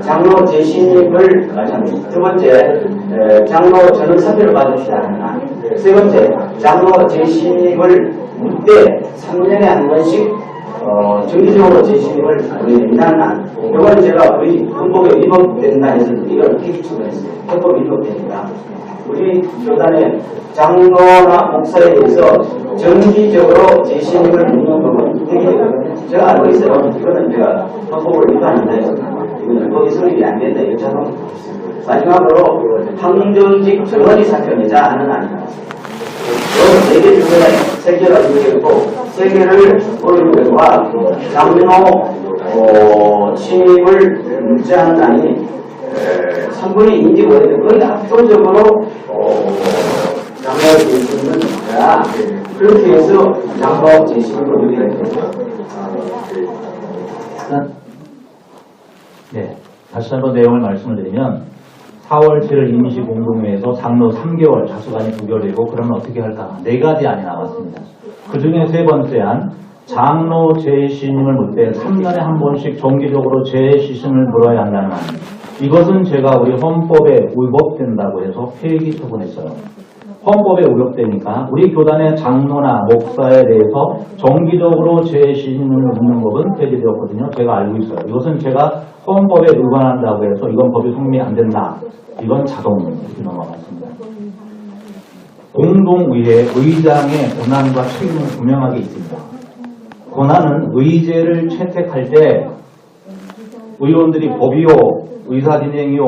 장로 재신임을 두 번째, 장로 전원 선별을 받으시다. 세 번째, 장로 재신임을 묻되 3년에 한 번씩 정기적으로 재신임을 하게 된다는 이건 제가 우리 헌법에 위법된다 해서 이걸 폐기처분했어요. 헌법 위법되니까. 우리 교단의 장로나 목사에 대해서 정기적으로 재신임을 묻는 법은 폐기되거든요. 제가 알고 있어요. 이거는 제가 헌법을 위반한다 해서 이거는 헌법이 성립이 안 된다 이렇게 하고 마지막으로 황정직 정원이 사건이자 하는 아니다. 네 개 중에 세 개가 이루어졌고 세 개를 올린 결과 장로 취임을 묻지하는 안이 3분의 2인지 모르겠는데 거의 압도적으로 장로 재신임을 묻자. 그렇게 해서 장로 재신임을 묻게 됩니다. 네, 다시 한번 내용을 말씀을 드리면 4월 7일 임시공동회에서 장로 3개월, 자수관이 9개월이고 그러면 어떻게 할까? 4가지 안이 나왔습니다. 그 중에 세 번째 안, 장로 재신임을 묻되 3년에 한 번씩 정기적으로 재신임을 물어야 한다는 안. 이것은 제가 우리 헌법에 위법된다고 해서 폐기 처분했어요. 헌법에 위법되니까 우리 교단의 장로나 목사에 대해서 정기적으로 재신임을 묻는 법은 폐지되었거든요. 제가 알고 있어요. 이것은 제가 헌법에 위반한다고 해서 이건 법이 성립이 안 된다. 이건 자동 이렇게 넘어갔습니다. 공동의회 의장의 권한과 책임은 분명하게 있습니다. 권한은 의제를 채택할 때 의원들이 법이요, 의사진행이요,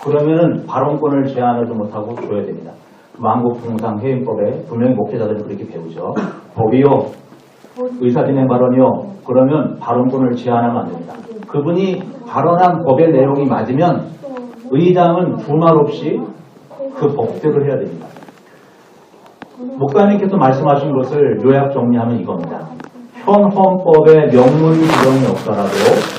그러면은 발언권을 제한하지 못하고 줘야 됩니다. 만국통상회의법에 분명히 목회자들은 그렇게 배우죠. 법이요, 의사진행 발언이요, 그러면 발언권을 제한하면 안 됩니다. 그분이 발언한 법의 내용이 맞으면 의장은 두말 없이 그 법대로 해야 됩니다. 목사님께서 말씀하신 것을 요약 정리하면 이겁니다. 현 헌법에 명문 규정이 없더라도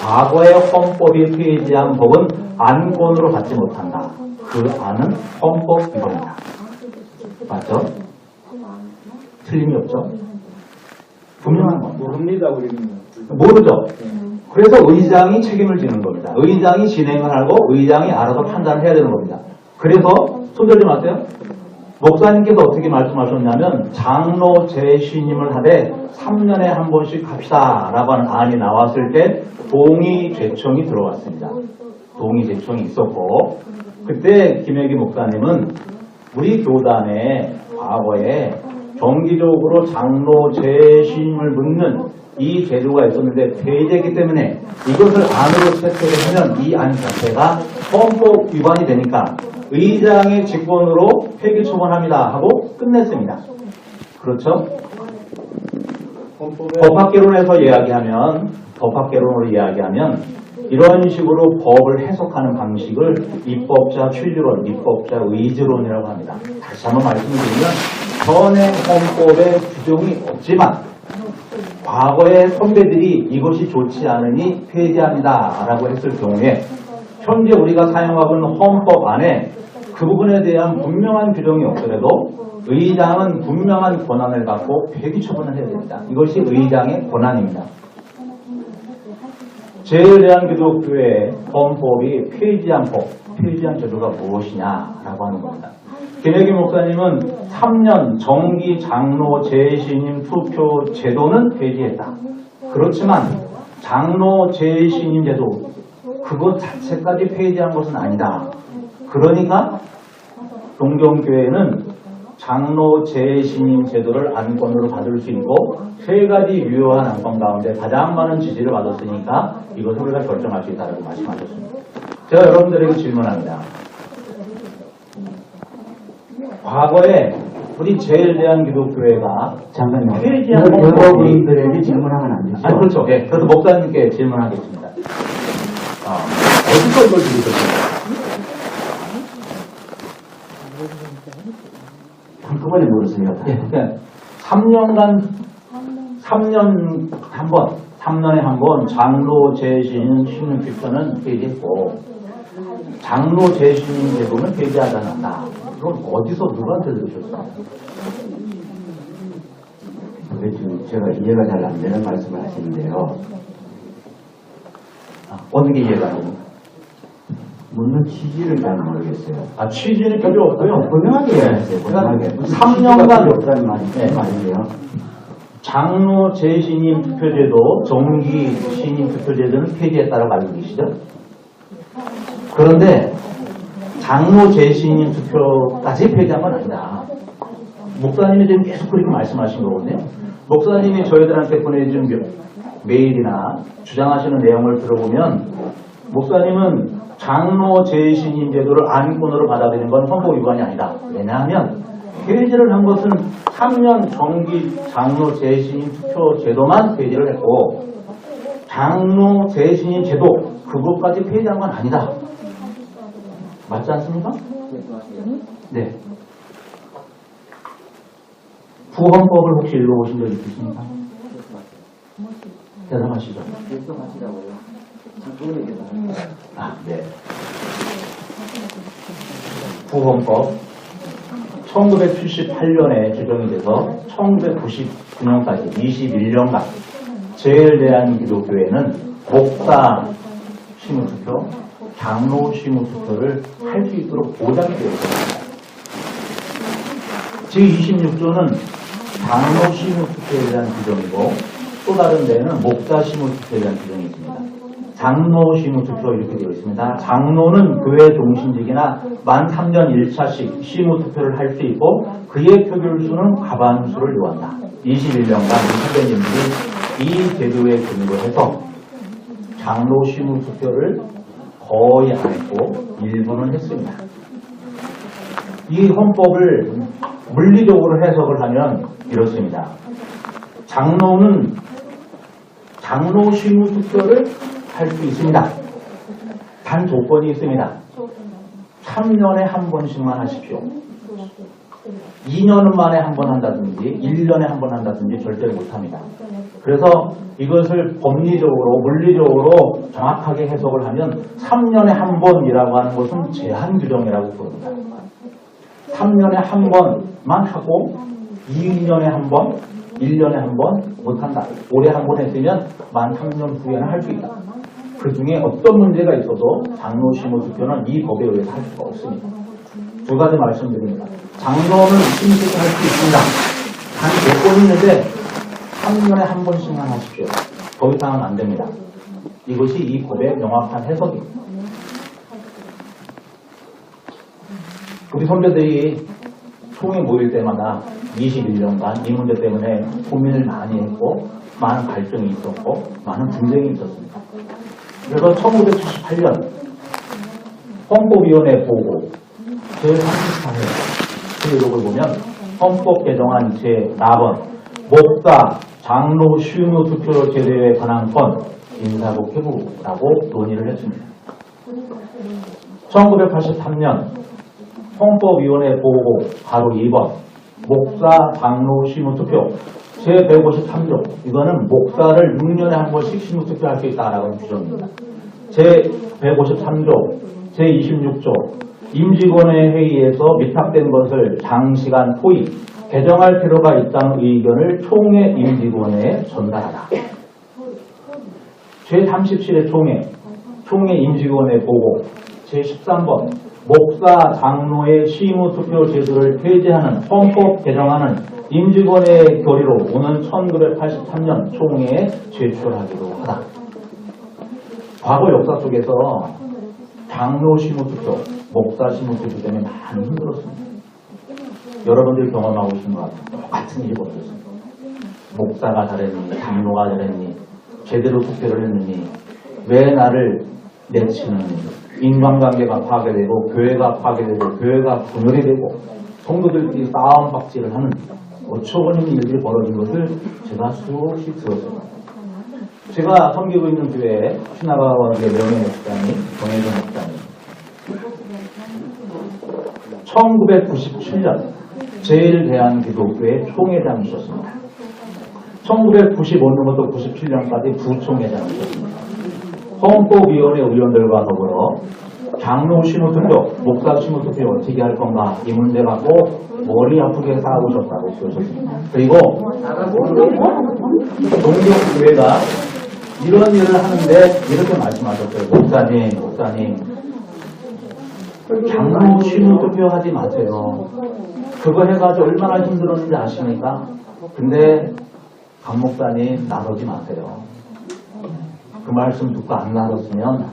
과거의 헌법이 폐지한 법은 안건으로 받지 못한다. 그 안은 헌법 위반이다. 맞죠? 틀림이 없죠? 분명한 겁니다. 모릅니다, 우리는. 모르죠? 그래서 의장이 책임을 지는 겁니다. 의장이 진행을 하고 의장이 알아서 판단을 해야 되는 겁니다. 그래서 손들지 마세요. 목사님께서 어떻게 말씀하셨냐면 장로 재신임을 하되 3년에 한 번씩 합시다 라고 하는 안이 나왔을 때 동의 제청이 들어왔습니다. 동의 제청이 있었고 그때 김혜기 목사님은 우리 교단의 과거에 정기적으로 장로 재신임을 묻는 이 제도가 있었는데 폐지했기 때문에 이것을 안으로 채택을 하면 이 안 자체가 헌법 위반이 되니까 의장의 직권으로 폐기 처분합니다 하고 끝냈습니다. 그렇죠? 법학개론에서 법학개론으로 이야기하면 이런 식으로 법을 해석하는 방식을 입법자 취지론, 입법자 의지론이라고 합니다. 다시 한번 말씀드리면 현행 헌법에 규정이 없지만 과거의 선배들이 이것이 좋지 않으니 폐지합니다 라고 했을 경우에 현재 우리가 사용하고 있는 헌법 안에 그 부분에 대한 분명한 규정이 없더라도 의장은 분명한 권한을 갖고 폐기 처분을 해야 됩니다. 이것이 의장의 권한입니다. 제일대한기독교회 헌법이 폐지한 법, 폐지한 제도가 무엇이냐라고 하는 겁니다. 김혜기 목사님은 3년 정기 장로 재신임 투표 제도는 폐지했다. 그렇지만 장로 재신임 제도 그것 자체까지 폐지한 것은 아니다. 그러니까 동경교회는 장로 재신임 제도를 안건으로 받을 수 있고 세 가지 유효한 안건 가운데 가장 많은 지지를 받았으니까 이것을 우리가 결정할 수 있다고 말씀하셨습니다. 제가 여러분들에게 질문합니다. 과거에 우리 제일대한기독교회가 잠깐만요. 폐지한 여러분들에게 질문하면 안 되죠? 아니 그렇죠. 예, 그래서 목사님께 질문하겠습니다. 어디서 이걸 들으셨습니까? 한꺼번에 물으세요. 예, 3년에 한 번 장로 재신임 신임 규정은 폐지했고 장로 재신임 제도는 폐지하지 않았다. 이건 어디서 누구한테 들으셨어요? 지금 제가 이해가 잘 안 되는 말씀을 하시는데요. 어느 게 이해가 안 됩니까? 묻는 취지를 잘 모르겠어요. 취지는 필요 없고요. 분명하게 해야겠어요. 분명하게. 3년간 없다는 말이에요. 장로 재신임 투표제도, 정기 신임 투표제도는 폐지했다고 알고 계시죠? 그런데 장로 재신임 투표까지 폐지한 건 아니다. 목사님이 지금 계속 그렇게 말씀하신 거거든요. 목사님이 저희들한테 보내준 메일이나 주장하시는 내용을 들어보면 목사님은 장로 재신임 제도를 안건으로 받아들이는 건 헌법 위반이 아니다. 왜냐하면 폐지를 한 것은 3년 정기 장로 재신임 투표 제도만 폐지를 했고 장로 재신임 제도 그것까지 폐지한 건 아니다. 맞지 않습니까? 네. 부헌법을 혹시 읽어보신 적 있으십니까? 대답하시죠. 네. 부헌법 1978년에 개정이 돼서 1999년까지 21년간 제일대한기독교회는 목사 심의투표, 장로 심의투표를 할 수 있도록 보장이 되어 있습니다. 제26조는 장로 심의투표에 대한 규정이고 또 다른 데는 목사 심의투표에 대한 규정이 있습니다. 장로 심의투표 이렇게 되어 있습니다. 장로는 교회 종신직이나 만 3년 1차씩 심의투표를 할 수 있고 그의 표결수는 과반수를 요한다. 21년간 선배님들이 이 제도에 근거해서 장로 심의투표를 거의 안 했고 일부는 했습니다. 이 헌법을 물리적으로 해석을 하면 이렇습니다. 장로는 장로 심의투표를 할 수 있습니다. 단 조건이 있습니다. 3년에 한 번씩만 하십시오. 2년 만에 한 번 한다든지 1년에 한 번 한다든지 절대로 못합니다. 그래서 이것을 법리적으로 물리적으로 정확하게 해석을 하면 3년에 한 번이라고 하는 것은 제한 규정이라고 부릅니다. 3년에 한 번만 하고 2년에 한 번, 1년에 한 번 못한다. 올해 한 번 했으면 만 3년 후에는 할 수 있다. 그 중에 어떤 문제가 있어도 장로 심의투표는 이 법에 의해서 할 수가 없습니다. 두 가지 말씀드립니다. 장로는 심의투표 할 수 있습니다. 단 조건이 있는데 3년에 한 번씩만 하십시오. 더 이상은 안 됩니다. 이것이 이 법의 명확한 해석입니다. 우리 선배들이 총회 모일 때마다 21년간 이 문제 때문에 고민을 많이 했고 많은 갈등이 있었고 많은 분쟁이 있었습니다. 그래서 1978년 헌법위원회 보고 제34회 기록을 보면 헌법 개정안 제4번 목사 장로 심의투표 제도에 관한 건 인사국 회부라고 논의를 했습니다. 1983년 헌법위원회 보고 바로 2번 목사 장로 심의투표 제153조 이거는 목사를 6년에 한 번씩 심의투표할 수 있다라는 규정입니다. 제153조 제26조 임직원의 회의에서 미탁된 것을 장시간 포위 개정할 필요가 있다는 의견을 총회 임직원에 전달하다. 제37회 총회 임직원의 보고 제13번 목사 장로의 심의투표 제도를 폐지하는 헌법 개정안은 임직원의 결의로 오는 1983년 총회에 제출하기로 하다. 과거 역사 속에서 장로 심의투표, 목사 심의투표 때문에 많이 힘들었습니다. 여러분들이 경험하고 계신 것 같아요. 똑같은 일이 벌어졌습니다. 목사가 잘했니, 장로가 잘했니, 제대로 투표를 했느니, 왜 나를 내치느니, 인간관계가 파괴되고 교회가 파괴되고 교회가 분열이 되고 성도들끼리 싸움박질을 하는 어처구니 없는 일들이 벌어진 것을 제가 수없이 들었습니다. 제가 섬기고 있는 교회에 신하가원의 명예 목사님, 정혜정 목사님 1997년 제일대한기독교회 총회장이셨습니다. 1995년부터 97년까지 부총회장이셨습니다. 헌법위원회 의원들과 더불어 장로 심의투표, 목사 심의투표 어떻게 할 건가 이 문제 갖고 머리 아프게 싸우셨다고 그러셨습니다. 그리고 동경교회가 이런 일을 하는데 이렇게 말씀하셨어요. 목사님 장로 심호투표 하지 마세요. 그거 해가지고 얼마나 힘들었는지 아십니까? 근데 강 목사님 나서지 마세요. 그 말씀 듣고 안 나섰으면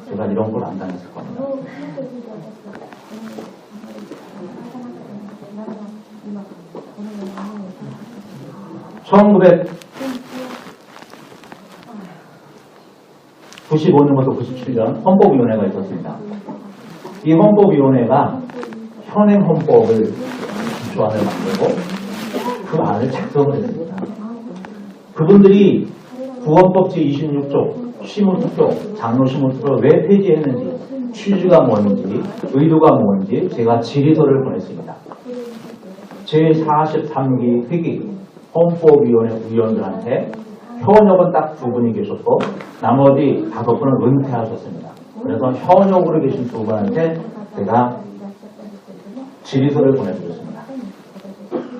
제가 이런 걸 안 당했을 겁니다. (1995년부터 97년) 헌법위원회가 있었습니다. 이 헌법위원회가 현행 헌법을 기초안을 만들고 그 안을 작성을 했습니다. 그분들이 구헌법 제26조 심호투표, 장로 심호투표 왜 폐지했는지, 취지가 뭔지, 의도가 뭔지 제가 질의서를 보냈습니다. 제43기 회기 헌법위원회 위원들한테 현역은 딱 2분이 계셨고 나머지 5분은 은퇴하셨습니다. 그래서 현역으로 계신 2분한테 제가 질의서를 보내드렸습니다.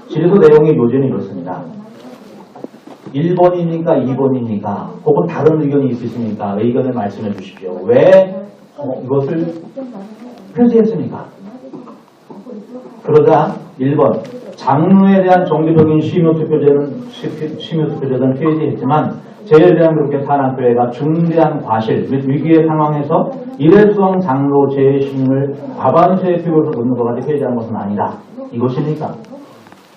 질의서 내용이 요지는 이렇습니다. 1번입니까? 2번입니까? 혹은 다른 의견이 있으십니까? 의견을 말씀해 주십시오. 왜 이것을 폐지했습니까? 그러자 1번 장로에 대한 정기적인 심의투표제는 폐지했지만 제일대한그룹교 탄압교회가 중대한 과실 및 위기의 상황에서 일회성 장로 재심을 과반수의 표결에서 묻는 것까지 폐지한 것은 아니다. 이것입니까?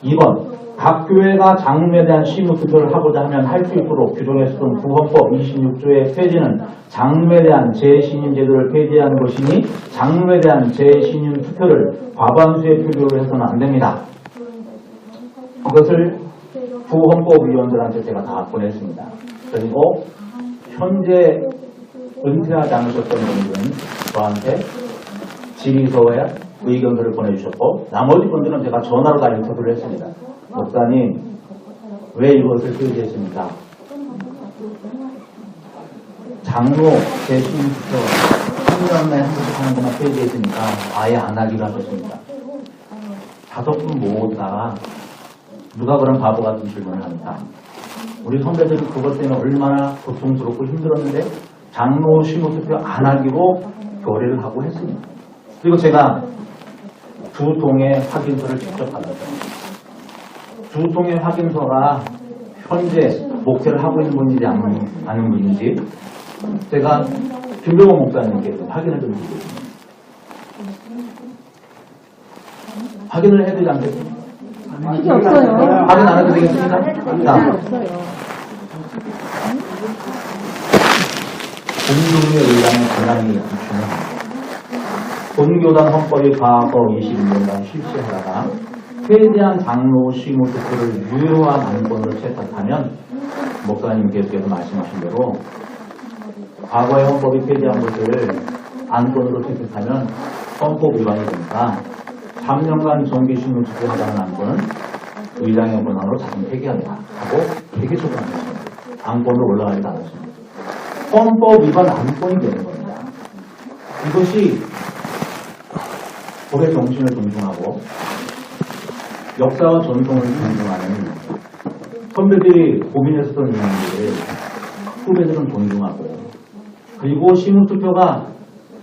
2번 각 교회가 장로에 대한 심의투표를 하고자 하면 할 수 있도록 규정했었던 구헌법 26조의 폐지는 장로에 대한 재신임 제도를 폐지한 것이니 장로에 대한 재신임 투표를 과반수의 표결로 해서는 안 됩니다. 이것을 구헌법위원들한테 제가 다 보냈습니다. 그리고 현재 은퇴하지 않으셨던 분들은 저한테 질의서에 의견서를 보내주셨고 나머지 분들은 제가 전화로 다 인터뷰를 했습니다. 목사님 왜 이것을 폐지했습니까? 장로 재신투표 3년 내에 한 번씩 하는 것만 폐지했으니까 아예 안 하기로 하셨습니다. 5분 모으다가 누가 그런 바보 같은 질문을 합니까? 우리 선배들이 그것 때문에 얼마나 고통스럽고 힘들었는데 장로 심호투표 안 하기로 결의를 하고 했습니다. 그리고 제가 2통의 확인서를 직접 받았습니다. 2통의 확인서가 현재 목회를 하고 있는 분인지 아닌 분인지 제가 김병호 목사님께 확인을 좀 드리겠습니다. 확인을 해드리지 않겠습니까? 그게 없어요. 확인 안 해도 되겠습니까? 자, 없어요. 본교의 의장의 권한이 중요합니다. 본교단 헌법이 과거 21년간 실시하다가 폐지한 장로 심호투표를 유효한 안건으로 채택하면 목사님께서 말씀하신 대로 과거의 헌법이 폐지한 것을 안건으로 채택하면 헌법 위반이 되니까 3년간 정기 심호투표 하자는 안건은 의장의 권한으로 자동 폐기합니다. 하고 폐기 처분하셨습니다. 안건으로 올라가지도 않았습니다. 헌법 위반 안건이 되는 겁니다. 이것이 법의 정신을 존중하고 역사와 전통을 존중하는 선배들이 고민했었던 내용들을 후배들은 존중하고 그리고 심호투표가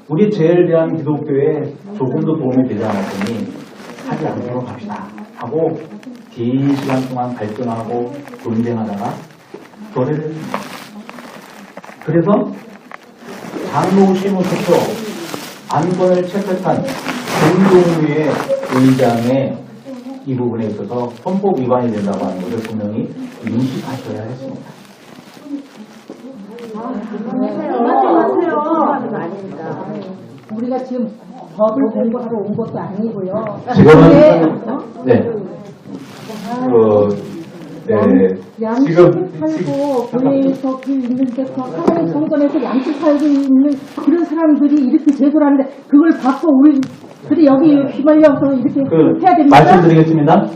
우리 제일대한 기독교에 조금도 도움이 되지 않았으니 하지 않도록 합시다 하고 긴 시간 동안 갈등하고 논쟁하다가 결의를 했습니다. 그래서 장로 심호투표 안건을 채택한 공동위의 의장의 이 부분에 있어서 헌법 위반이 된다고 하는 것을 분명히 인식하셔야 했습니다. 우리가 지금 법을 공부하러 온 것도 아니고요. 지금은 네. 양식 살고 교회에서 있는 데서 하나님 성전에서 양식 살고 있는 그런 사람들이 이렇게 제도를 하는데 그걸 받고 우리 여기 휘말려서 이렇게 해야 됩니까? 말씀드리겠습니다.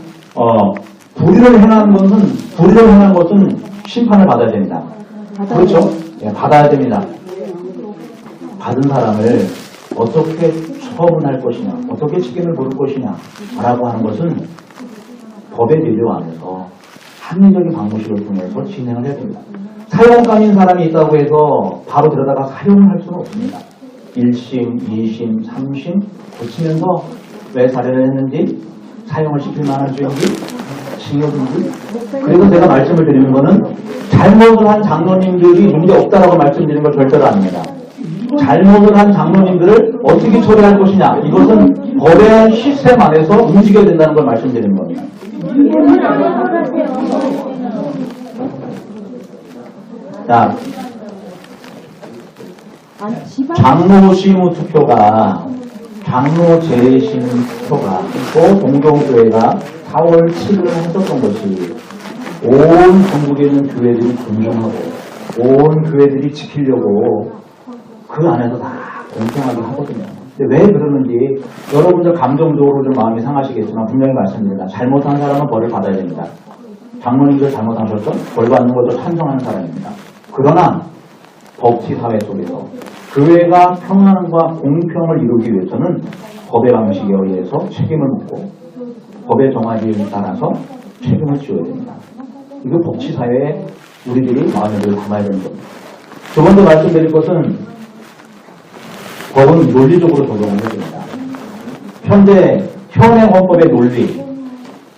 불의를 행한 것은 심판을 받아야 됩니다. 그렇죠? 네, 받아야 됩니다. 받은 사람을 어떻게 처분할 것이냐, 어떻게 책임을 물을 것이냐 라고 하는 것은 법의 내용 안에서 합리적인 방법식을 통해서 진행을 해야 됩니다. 사용감인 사람이 있다고 해서 바로 들여다가 사용을 할 수는 없습니다. 1심, 2심, 3심 거치면서 왜 살해를 했는지, 사형을 시킬 만한 죄인지, 징역인지. 그래서 제가 말씀을 드리는 거는 잘못을 한 장로님들이 문제 없다라고 말씀드리는 걸 절대로 아닙니다. 잘못을 한 장로님들을 어떻게 처리할 것이냐, 이것은 법의 시스템 안에서 움직여야 된다는 걸 말씀드리는 겁니다. 자, 장로 시무 투표가, 장로 재심 투표가 또 동경교회가 4월 7일에 했었던 것이 온 전국에 있는 교회들이 존중하고 온 교회들이 지키려고 그 안에서 다 공평하게 하거든요. 근데 왜 그러는지 여러분들 감정적으로 좀 마음이 상하시겠지만 분명히 말씀드립니다. 잘못한 사람은 벌을 받아야 됩니다. 장로님들 잘못하셨죠? 벌 받는 것도 찬성하는 사람입니다. 그러나 법치사회 속에서 교회가 평안과 공평을 이루기 위해서는 법의 방식에 의해서 책임을 묻고 법의 정화지에 따라서 책임을 지어야 됩니다. 이거 법치사회에 우리들이 마음에 늘 담아야 되는 겁니다. 두 번째 말씀드릴 것은 법은 논리적으로 적용을 해야 됩니다. 현재 현행 헌법의 논리,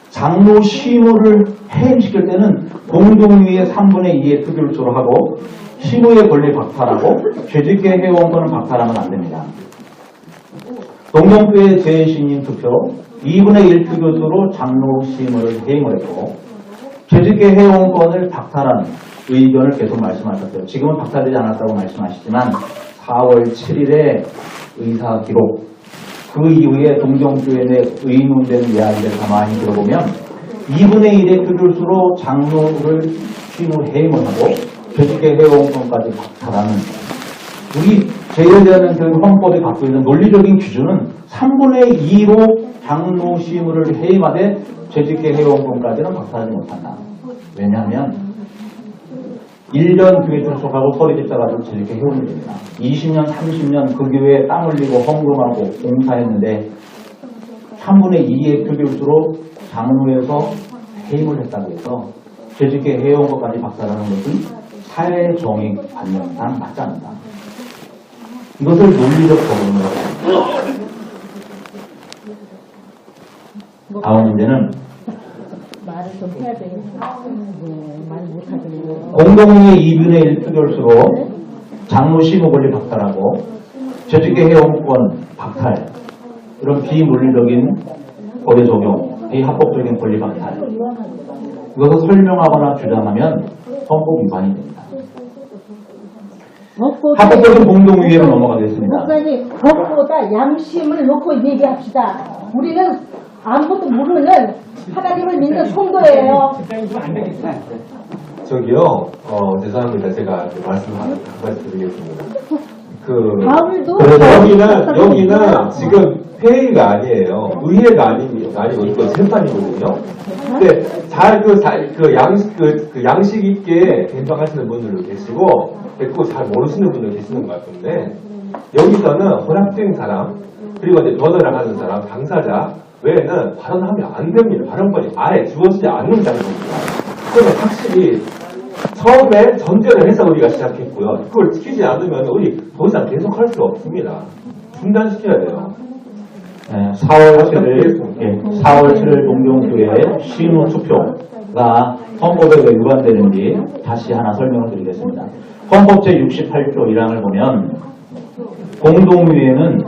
장로 시무를 해임시킬 때는 공동위의 3분의 2의 투표율수로 하고 시무의 권리 박탈하고 죄짓게 해원권은 박탈하면 안 됩니다. 동경교회 재신임 투표 2분의 1 투표수로 장로 시무를 해임을 했고 죄짓게 해원권을 박탈한 의견을 계속 말씀하셨어요. 지금은 박탈되지 않았다고 말씀하시지만 4월 7일에 의사 기록, 그 이후에 동경교회 내 의논되는 이야기를 가만히 들어보면 2분의 1의 표결수로 장로를 시무 해임을 하고 죄짓게 해원권까지 박탈하는, 우리 제1대는 그 헌법이 갖고 있는 논리적인 기준은 3분의 2로 장로 시무를 해임하되 죄짓게 해원권까지는 박탈하지 못한다. 왜냐하면 1년 교회 출석하고 서리집사 가지고 죄짓게 해오면 됩니다. 20년, 30년 그 교회에 땀 흘리고 헌금하고 공사했는데 3분의 2의 표결수로 장로에서 해임을 했다고 해서 죄짓게 해온 것까지 박탈하는 것은 사회정의 관념상 맞지 않는다. 이것을 논리적 적용을 합니다. 다음 문제는 말을 좀 해야 되겠어. 말 못하겠네요. 공동의 2분의 1 표결수로 장로 시무 권리 박탈하고 죄짓게 해온권 박탈, 이런 비논리적인 법의 적용, 비합법적인 권리 박탈, 이것을 설명하거나 주장하면 헌법 위반이 됩니다. 합법적인 공동위회로 넘어가겠습니다. 목사님, 법보다 양심을 놓고 얘기합시다. 우리는 아무것도 모르는 하나님을 믿는 성도예요. 저기요, 죄송합니다. 제가 말씀 한 가지 드리겠습니다. 여기는 지금 회의가 아니에요. 의회가 아니고 이거 재판이거든요. 근데 양식 있게 변방하시는 분들도 계시고, 그거 잘 모르시는 분도 계시는 것 같은데, 여기서는 허락된 사람, 그리고 이제 변호를 하는 사람, 당사자 외에는 발언하면 안 됩니다. 발언권이 아예 주어지지 않는다는 겁니다. 그러면 확실히 처음에 전제를 해서 우리가 시작했고요. 그걸 지키지 않으면 우리 더 이상 계속할 수가 없습니다. 중단시켜야 돼요. 네, 4월 7일 동경교회 시무 투표가 헌법에 왜 위반되는지 다시 하나 설명을 드리겠습니다. 헌법 제68조 1항을 보면 공동위회는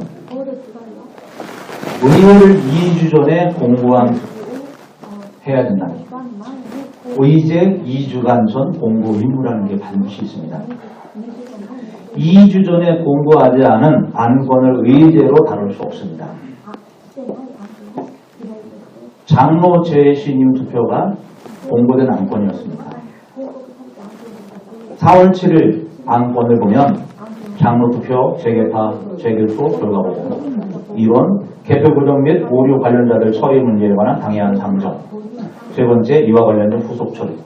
의회를 2주 전에 해야 된다. 의제 2주간 전 공고 의무라는 게 반드시 있습니다. 2주 전에 공고하지 않은 안건을 의제로 다룰 수 없습니다. 장로 재신임 투표가 공고된 안건이었습니다. 4월 7일 안건을 보면 장로 투표, 재개파, 재결소 결과 보고 2번 개표 고정 및 오류 관련자들 처리 문제에 관한 당해한 상정, 세 번째 이와 관련된 후속 처리.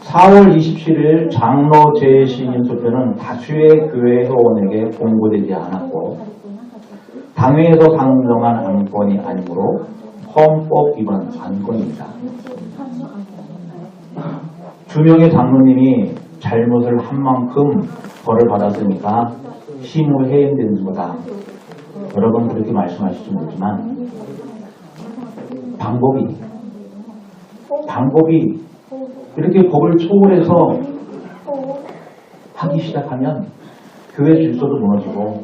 4월 27일 장로 재신임 투표는 다수의 교회 회원에게 공고되지 않았고 당회에서 상정한 안건이 아니므로 헌법 위반 안건입니다. 2명의 장로님이 잘못을 한 만큼 벌을 받았으니까 힘으로 해임되는 거다. 여러 번 그렇게 말씀하실지 모르지만 방법이 이렇게 법을 초월해서 하기 시작하면 교회 질서도 무너지고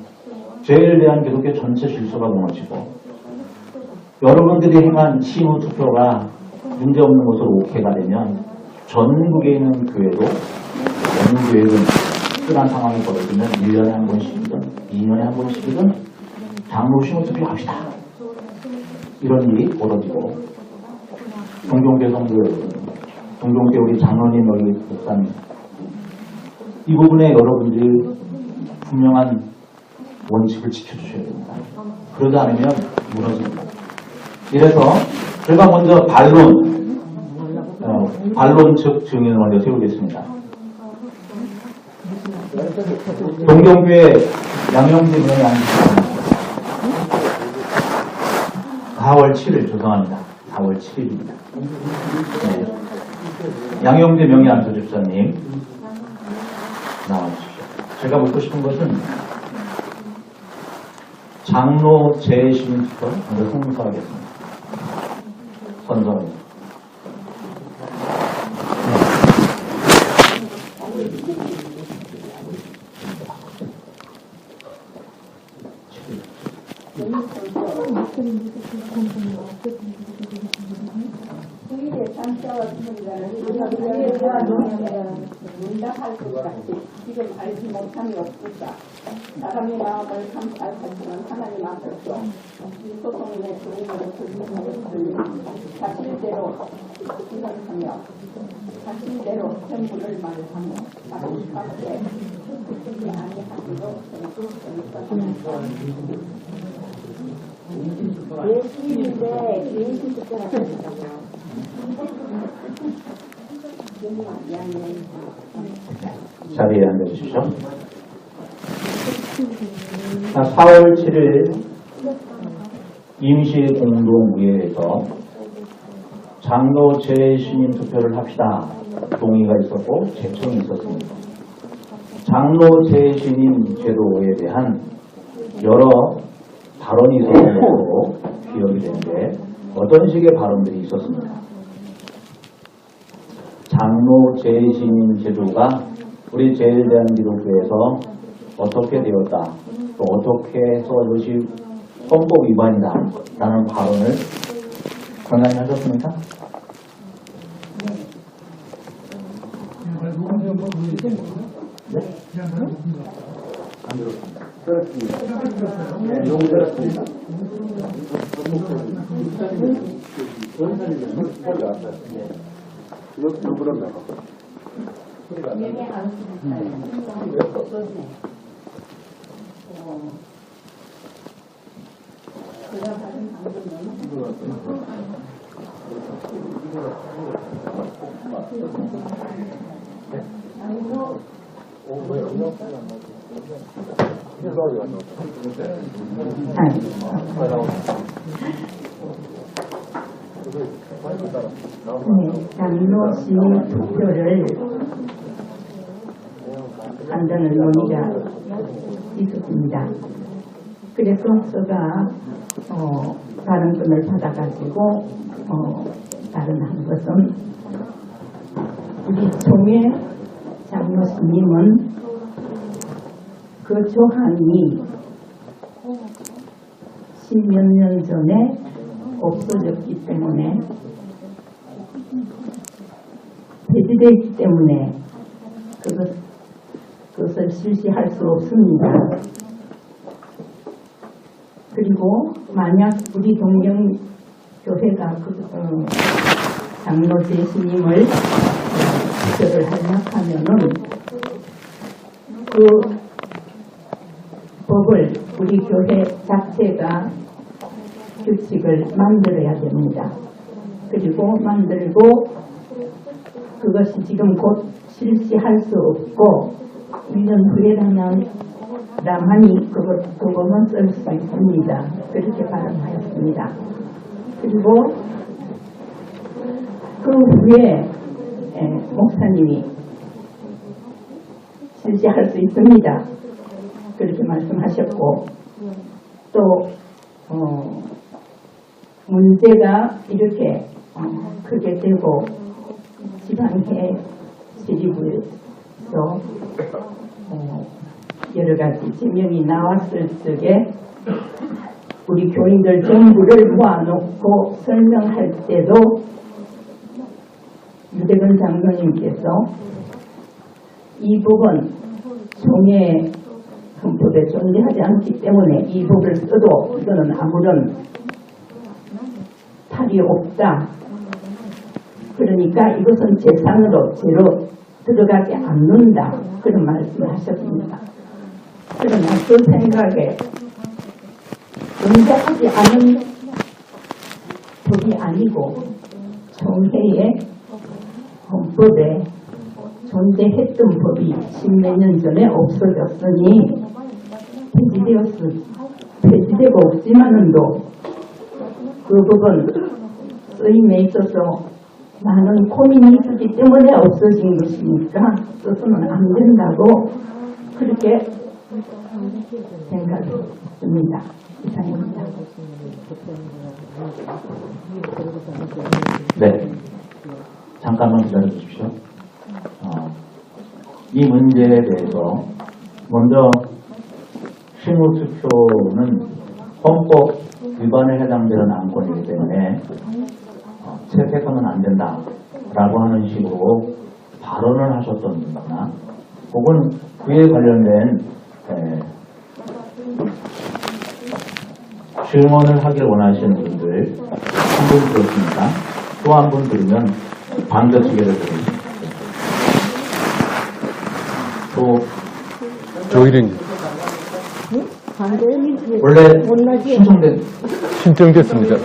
죄에 대한 기독교 전체 질서가 무너지고 여러분들이 행한 심의 투표가 문제없는 것으로 오케이가 되면 전국에 있는 교회도 어느 교회든 특별한 상황이 벌어지면 1년에 한 번씩이든 2년에 한 번씩이든 장로 심의 투표합시다. 이런 일이 벌어지고 동경대 성도 여러분, 동경대 우리 장로님 여기 목사님 이 부분에 여러분들이 분명한 원칙을 지켜주셔야 됩니다. 그러지 않으면 무너집니다. 이래서 제가 먼저 반론적 증인을 먼저 세우겠습니다. 동경교회 양영진 의원이 4월 7일 죄송합니다. 4월 7일입니다. 네. 양영재 명예안수 집사님 나와주십시오. 제가 묻고 싶은 것은 장로 재심 투표 먼저 송수하겠습니다. 선서입니다. 지금 알지 못함이 없을까? 사람의 마음을 감찰하지만 하나님 앞에서 이 소송인의 주인으로 불리는 사실대로 진행하며 사실대로 전부를 말하며 사람 밖에 듣지 아니하기로 예수님인데 예수 특별한 거잖아요. 자리에 앉아주십시오. 4월 7일 임시공동의회에서 장로 재신임 투표를 합시다. 동의가 있었고 제청이 있었습니다. 장로 재신임 제도에 대한 여러 발언이 있었던 것으로 기억이 되는데 어떤 식의 발언들이 있었습니다. 장로 재신임 제도가 우리 제일대한기독교에서 어떻게 되었다, 또 어떻게 해서 이것이 헌법 위반이다 라는 발언을 권한이 하셨습니까? 네? 용들었습니다. 장로 신임 투표를 한다는 논의가 있었습니다. 그래서 제가 발언권을 받아가지고 발언한 것은 우리 총회 장로 신임은 그 조항이 10몇 년 전에 없어졌기 때문에 폐지되어 있기 때문에 그것을 실시할 수 없습니다. 그리고 만약 우리 동경교회가 장로 재신임을 투표를 하려면은 그 법을 우리 교회 자체가 규칙을 만들어야 됩니다. 그리고 만들고 그것이 지금 곧 실시할 수 없고 1년 후에라면 나만이 그것만 쓸 수 있습니다. 그렇게 발언하였습니다. 그리고 그 후에 목사님이 실시할 수 있습니다. 그렇게 말씀하셨고 또 문제가 이렇게 크게 되고 지방해 지리부에서 여러 가지 지명이 나왔을 적에 우리 교인들 전부를 모아놓고 설명할 때도 유대근 장로님께서 이 법은 종의 헌법에 존재하지 않기 때문에 이 법을 써도 이거는 아무런 탈이 없다. 그러니까 이것은 재산으로 죄로 들어가지 않는다. 그런 말씀을 하셨습니다. 그러나 그 생각에 존재하지 않은 법이 아니고 총회의 헌법에 존재했던 법이 십몇 년 전에 없어졌으니 폐지되고 없지만은도 그 법은 쓰임에 있어서 많은 고민이 있었기 때문에 없어진 것이니까 써서는 안 된다고 그렇게 생각했습니다. 이상입니다. 네. 잠깐만 기다려 주십시오. 이 문제에 대해서 먼저 심의투표는 헌법 위반에 해당되는 안건이기 때문에 채택하면 안 된다라고 하는 식으로 발언을 하셨던 분이나 혹은 그에 관련된 증언을 하길 원하시는 분들 한 분 들었습니다. 또 한 분 들으면 반대쪽에도 들으십니다. 또 조일은 원래 신청됐습니다.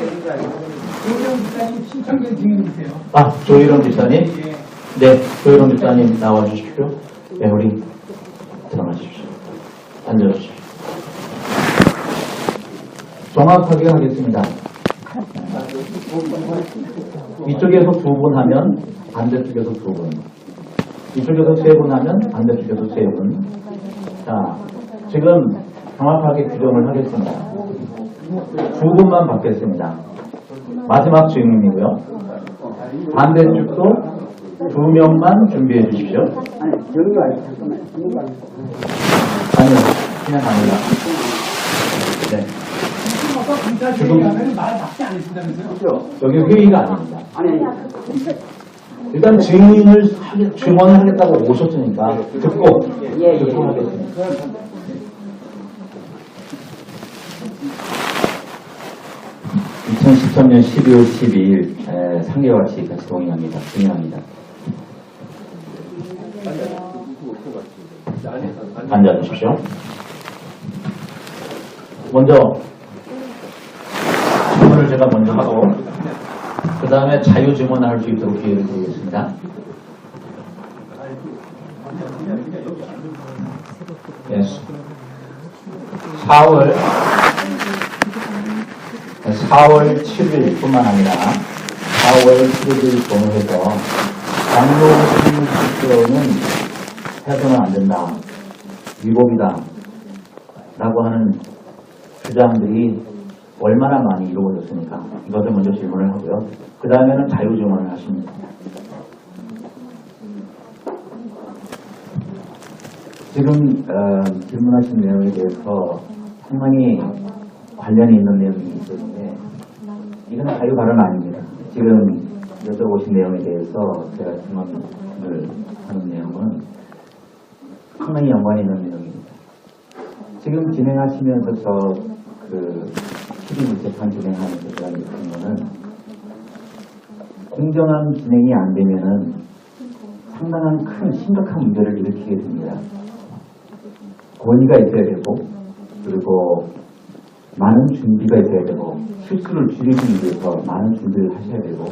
조일원 집사님? 네, 조일원 집사님 나와주십시오. 네, 우리 들어가십시오. 앉아주십시오. 정확하게 하겠습니다. 이쪽에서 2분 하면 반대쪽에서 2분, 이쪽에서 3분 하면 반대쪽에서 3분. 자, 지금 정확하게 규정을 하겠습니다. 2분만 받겠습니다. 마지막 증인이고요. 반대쪽도 2명만 준비해 주십시오. 아니요, 그냥 아니라. 네. 지금 여기 회의가 아닙니다. 일단 증언을 하겠다고 오셨으니까 듣고 하겠습니다. 2013년 12월 12일 상계와 같이 동의합니다. 증인합니다. 앉아주십시오. 먼저 질문을 제가 먼저 하고 그 다음에 자유 증언을 할 수 있도록 기회를 드리겠습니다. 네. 4월 7일 뿐만 아니라 4월 7일 동의해서 장로 신문투표는 해서는 안 된다, 위법이다 라고 하는 주장들이 얼마나 많이 이루어졌습니까? 이것을 먼저 질문을 하고요. 그 다음에는 자유증언을 하십니다. 지금 질문하신 내용에 대해서 상당히 관련이 있는 내용이 있었는데 이건 자유 발언 아닙니다. 지금 여쭤보신 내용에 대해서 제가 질문을 하는 내용은 상당히 연관이 있는 내용입니다. 지금 진행하시면서 그 12부 재판 진행하면서 제가 느낀 거는 공정한 진행이 안 되면은 상당한 큰 심각한 문제를 일으키게 됩니다. 권위가 있어야 되고 그리고 많은 준비가 있어야 되고 실수를 줄이기 위해서 많은 준비를 하셔야 되고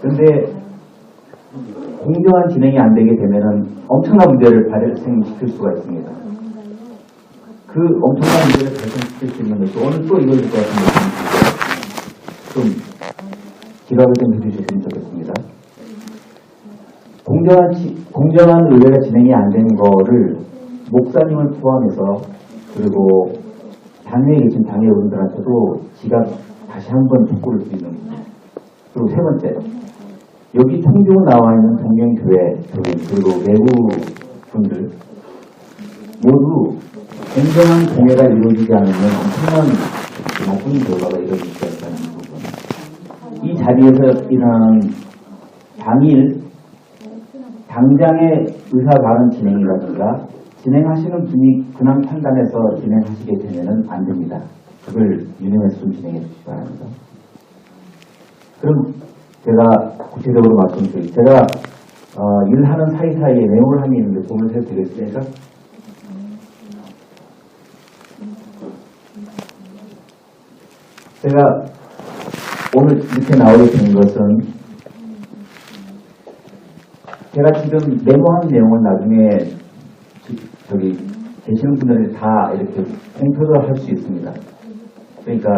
그런데 공정한 진행이 안 되게 되면은 엄청난 문제를 발생시킬 수가 있습니다. 그 엄청난 문제를 발생시킬 수 있는 것이 오늘 또 이거일 것 같은데 좀 기록을 좀 해주셨으면 좋겠습니다. 공정한 의회가 진행이 안 되는 거를 목사님을 포함해서 그리고 당회에 계신 당회의원들한테도 지가 다시 한번 촉구를 드리는 거예요. 그리고 세 번째, 여기 통교 나와 있는 동명교회 그리고 외부 분들 모두 공정한 공예가 이루어지지 않으면 엄청난 나쁜 결과가 이루어질 수 있다는 부분. 이 자리에서 일어나는 당일 당장의 의사 발언 진행이라든가 진행하시는 분이 근황 판단해서 진행하시게 되면 안 됩니다. 그걸 유념해서 좀 진행해 주시기 바랍니다. 그럼 제가 구체적으로 말씀드릴게요. 제가 일하는 사이사이에 메모함이 있는데 도움을 해드리겠습니까? 제가 오늘 이렇게 나오게 된 것은 제가 지금 메모한 내용은 나중에 저기 계시는 분들이 다 이렇게 공표를 할 수 있습니다. 그러니까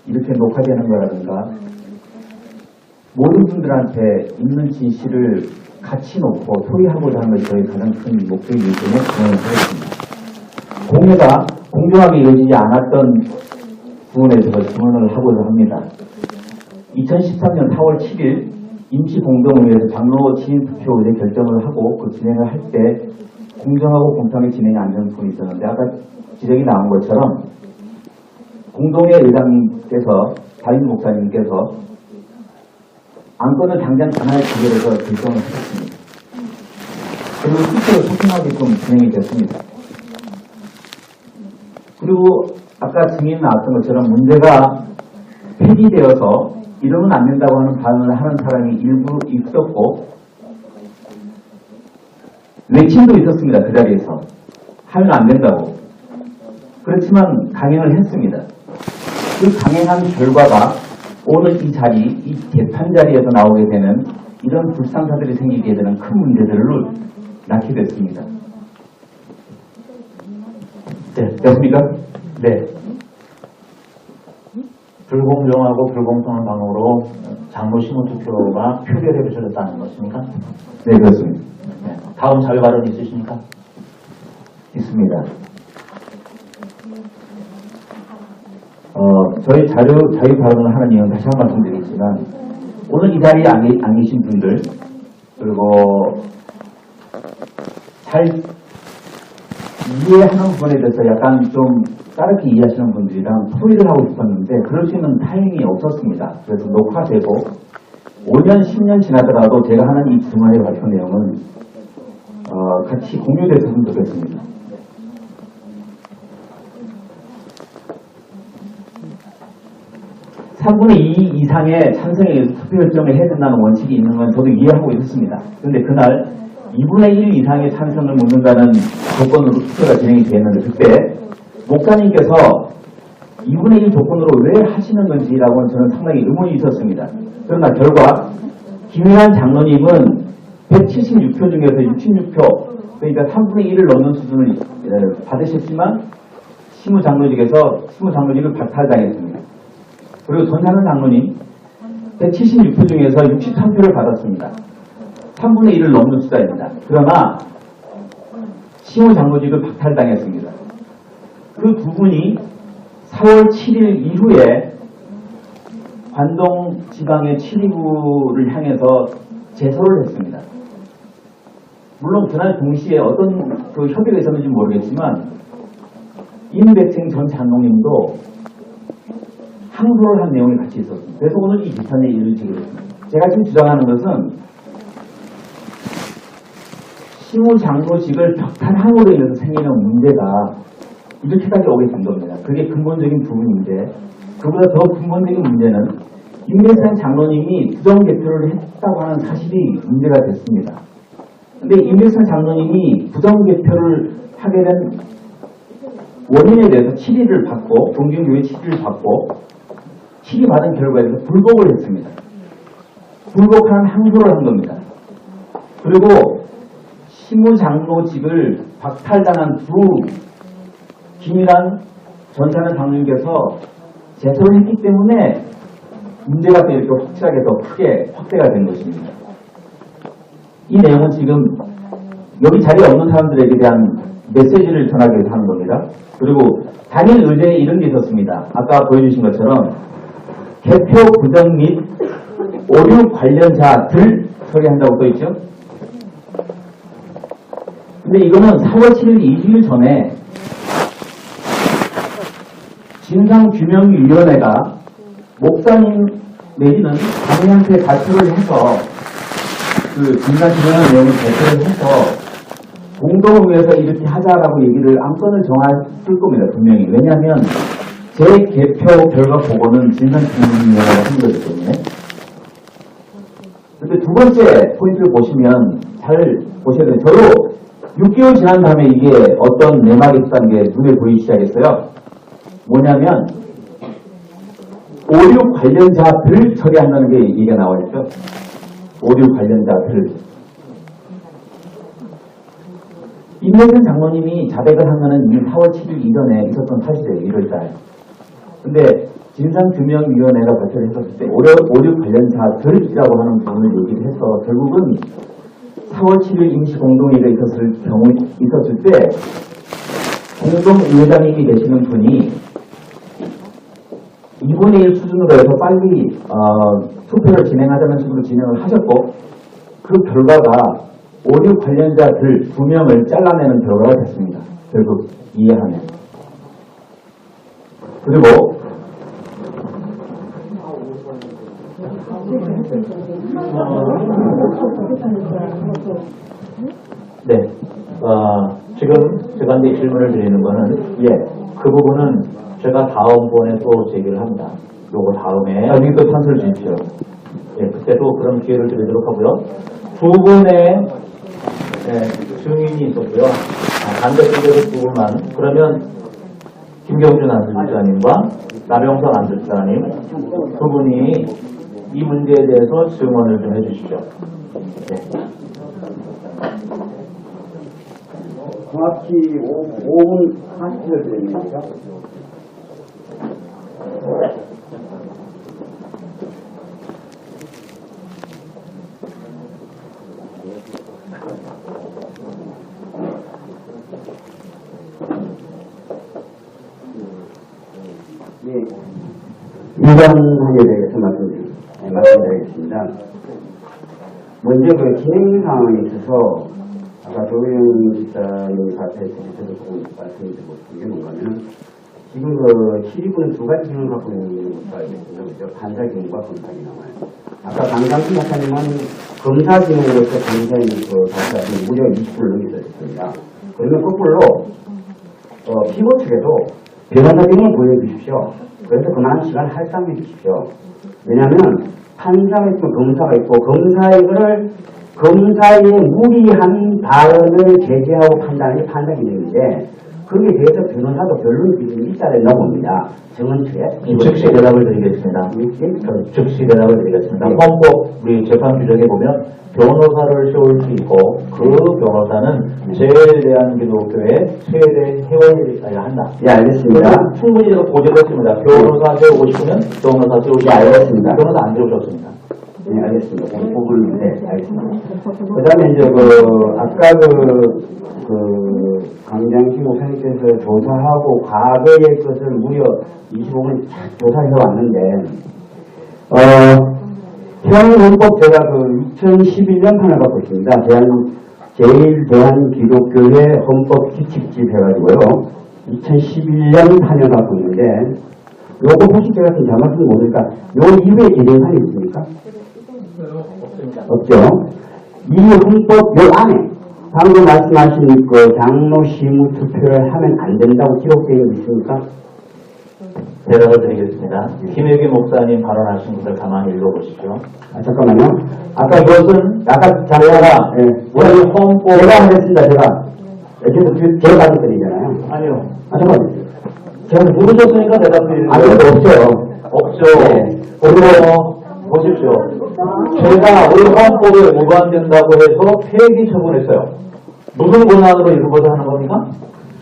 이렇게 녹화되는 거라든가 모든 분들한테 있는 진실을 같이 놓고 소유하고자 하는 것이 저희 가장 큰 목적이기 때문에 진행을 하겠습니다. 공예가 공정하게 이루어지지 않았던 부분에 대해서 증언을 하고자 합니다. 2013년 4월 7일 임시공동의회에서 장로 취임 투표 의제 결정을 하고 그 진행을 할 때 공정하고 공평하게 진행이 안 되는 부분이 있었는데 아까 지적이 나온 것처럼 공동회 의장님께서 다임 목사님께서 안건을 당장 전화에 기결해서 결정을 하셨습니다. 그리고 투표를 소통하게끔 진행이 됐습니다. 그리고 아까 증인 나왔던 것처럼 문제가 폐기되어서 이러면 안 된다고 하는 발언을 하는 사람이 일부 있었고 외침도 있었습니다. 그 자리에서 하면 안 된다고. 그렇지만 강행을 했습니다. 그 강행한 결과가 오늘 이 자리, 이 재판 자리에서 나오게 되는 이런 불상사들이 생기게 되는 큰 문제들을 낳게 됐습니다. 네, 됐습니까? 네. 불공정하고 불공평한 방법으로 장로 심의 투표가 표결에 붙여졌다는 것입니까? 네, 그렇습니다. 네. 다음 자료 발언 있으십니까? 있습니다. 저희 자유 발언을 하는 이유는 다시 한 번 말씀드리겠지만 오늘 이 자리에 안 계신 분들 그리고 잘 이해하는 부분에 대해서 약간 좀 다르게 이해하시는 분들이랑 토의를 하고 싶었는데 그럴 수 있는 타이밍이 없었습니다. 그래서 녹화되고 5년, 10년 지나더라도 제가 하는 이 증언의 발표 내용은 같이 공유됐으면 좋겠습니다. (3분의 2) 이상의 찬성에 의해서 투표 결정을 해야 된다는 원칙이 있는 건 저도 이해하고 있었습니다. 그런데 그날 2분의 1 이상의 찬성을 묻는다는 조건으로 투표가 진행이 됐는데 그때 목사님께서 2분의 1 조건으로 왜 하시는 건지라고는 저는 상당히 의문이 있었습니다. 그러나 결과 김일환 장로님은 176표 중에서 66표 그러니까 3분의 1을 넘는 수준을 받으셨지만 시무장로직을 박탈당했습니다. 그리고 전사는 장로님 176표 중에서 63표를 받았습니다. 3분의 1을 넘는 숫자입니다. 그러나 시무장로직을 박탈당했습니다. 그 두 분이 4월 7일 이후에 관동 지방의 7.29를 향해서 제소를 했습니다. 물론 그날 동시에 어떤 그 협의가 있었는지 모르겠지만 임백생 전 장로님도 항소를 한 내용이 같이 있었습니다. 그래서 오늘 이 비판에 이르게 됐습니다. 제가 지금 주장하는 것은 시무장로직을 벽탈함으로 인해서 생기는 문제가 이렇게까지 오게 된 겁니다. 그게 근본적인 부분인데 그보다 더 근본적인 문제는 임백생 장로님이 부정개표를 했다고 하는 사실이 문제가 됐습니다. 그런데 임백생 장로님이 부정개표를 하게 된 원인에 대해서 7위를 받고 동경교회 7위를 받고 7위 받은 결과에 대해서 불복을 했습니다. 불복하는 항소를 한 겁니다. 그리고 시무장로직을 박탈당한 두 김일환 전사는 장로님께서 제소를 했기 때문에 문제가 또 이렇게 확실하게 더 크게 확대가 된 것입니다. 이 내용은 지금 여기 자리에 없는 사람들에게 대한 메시지를 전하기 위해서 하는 겁니다. 그리고 단일 의제에 이런 게 있었습니다. 아까 보여주신 것처럼 개표 부정 및 오류 관련자들 처리한다고 써있죠. 근데 이거는 4월 7일 20일 전에 진상규명위원회가 목사님 내지는 장로한테 발표를 해서 그 진상규명의 내용을 발표를 해서 공동을 위해서 이렇게 하자라고 얘기를 안건을 정했을 겁니다. 분명히. 왜냐하면 재개표 결과 보고는 진상규명위원회가 한 거기 때문에. 근데 두 번째 포인트를 보시면 잘 보셔야 돼요. 저도 6개월 지난 다음에 이게 어떤 내막이 있다는 게 눈에 보이기 시작했어요. 뭐냐면 오류 관련자들 처리한다는 게 얘기가 나와 있죠. 오류 관련자들. 임내선 장로님이 자백을 한 거는 이미 4월 7일 이전에 있었던 사실이에요. 1월달. 근데 진상규명위원회가 발표를 했었을 때 오류 관련자들이라고 하는 부분을 얘기를 해서 결국은 4월 7일 임시공동회의가 있었을 때 공동의장님이 되시는 분이 2분의 1 수준으로 해서 빨리 투표를 진행하자는 식으로 진행을 하셨고 그 결과가 오류 관련자들 2명을 잘라내는 결과가 됐습니다. 결국 이해하면. 그리고 네. 지금 제가 이제 질문을 드리는 거는, 그 부분은 제가 다음번에 또 제기를 합니다. 요거 다음에. 나중에 또 찬스를 주십시오. 그때도 그런 기회를 드리도록 하고요. 두 분의 증인이 있었고요. 반대쪽에서 두 분만. 그러면 김경준 안수집사님과 나병선 안수집사님 두 분이 이 문제에 대해서 증언을 좀 해주시죠. 네. 정확히 5분 40초를 드립니다. 위반하게 대해서 말씀드리겠습니다. 먼저 그 진행 상황에 있어서 아까 조영 집사님 앞에서 저도 말씀드리고 싶은 게 뭔가면 지금 그 시리브는 두 가지 기능을 갖고 있는 것으로 알겠습니다. 그죠? 판사 기능과 검사 기능을. 아까 강장수 박사님은 검사 기능으로서 검사인 그 박사님 무려 20분을 넘기셨습니다. 그러면 거꾸로 피고 측에도 변호사 기능을 보여주십시오. 그래서 그만한 시간을 할당해 주십시오. 왜냐하면 판사가 있고 검사가 있고 검사의 무리한 발언을 제재하고 판단하는 게 판사 기능인데 거기에 대해서 변호사도 변론 기준이 있어야 된다고 봅니다. 정원처에. 즉시 대답을 드리겠습니다. 즉시 대답을 드리겠습니다. 헌법 우리 재판 규정에 보면 변호사를 세울 수 있고 그 변호사는 제일대한기독교의 최대 회원이어야 한다. 예, 알겠습니다. 충분히 제가 고지를 했습니다. 변호사 세우고 싶으면 변호사 세우시고 알겠습니다. 변호사 안 세우셨습니다. 네, 알겠습니다. 네, 알겠습니다. 그 다음에 이제 아까 강장식 목사님께서 조사하고 과거의 것을 무려 25분 조사해서 왔는데, 현행헌법 제가 2011년 판을 갖고 있습니다. 제일대한기독교회 헌법 규칙집 해가지고요. 2011년 판을 갖고 있는데, 요거 혹시 제가 좀 잘못은 모르니까, 요 이후에 개정안이 있습니까? 없죠. 이 헌법 요 안에 방금 말씀하신 그 장로 시무 투표를 하면 안 된다고 기록되어 있습니까? 대답을 드리겠습니다. 김혜기 목사님 발언하신 것을 가만히 읽어보시죠. 잠깐만요. 아까 이것은 자료가 우리 헌법 제가 하겠습니다. 제가 가진 드리잖아요. 아니요. 잠깐만요. 제가 물으셨으니까 대답드리는 없어요. 없죠. 네. 그리고 보십시오. 제가 우리 헌법에 무관된다고 해서 폐기 처분했어요. 무슨 권한으로 이런 것을 하는 겁니까?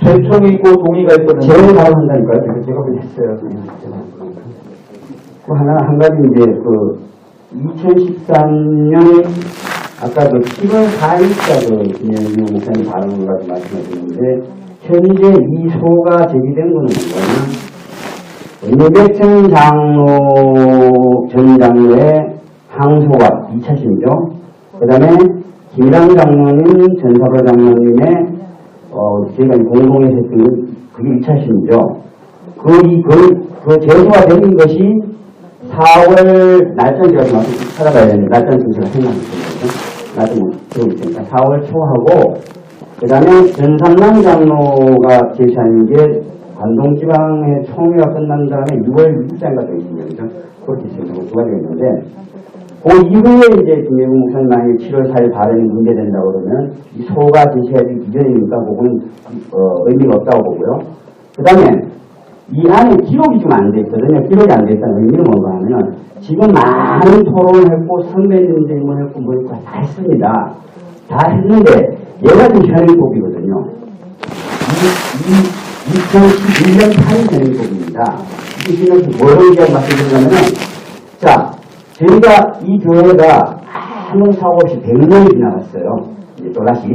제청이 있고 동의가 있거든요. 제가 바로 한다니까요. 제가 그냥 했어요. 한 가지 이제 2013년 아까 10월 4일자 김영규 목사님 발언을 가지고 말씀하셨는데 현재 이 소가 제기된 거는 뭐냐면 임백천 장로 전 장로의 항소가 2차 심이죠. 그 다음에 김일환 장로님, 전사로 장로님의 저희가 공동에서 했던 그게 2차 심이죠. 그 제소가 되는 것이 4월 날짜는 제가 좀 찾아봐야 되는데 날짜는 제가 생각했거든요. 날짜는 들고 있으니까 4월 초하고 그 다음에 전삼남 장로가 제시하는 게 관동지방의 총회가 끝난 다음에 6월 6일자인가 또 있습니다. 그죠? 그렇게 있습니다. 두 가지가 있는데 그 이후에 이제 김혜국 목사님 만약에 7월 4일 발언이 문제된다고 그러면 이 소가 제시하기 이전이니까 그건 의미가 없다고 보고요. 그 다음에 이 안에 기록이 좀 안 돼 있거든요. 기록이 안 돼 있다는 의미는 뭔가 하면 지금 많은 토론을 했고 선배님 질문을 했고 뭐 했고 다 했습니다. 다 했는데 얘가 지금 현행법이거든요. 2011년 8일 현행법입니다. 이게 지금 뭐라고 얘기하고 말씀드리냐면은 자 저희가 이 교회가 아무 사고 없이 100년이 지나갔어요. 이제 또다시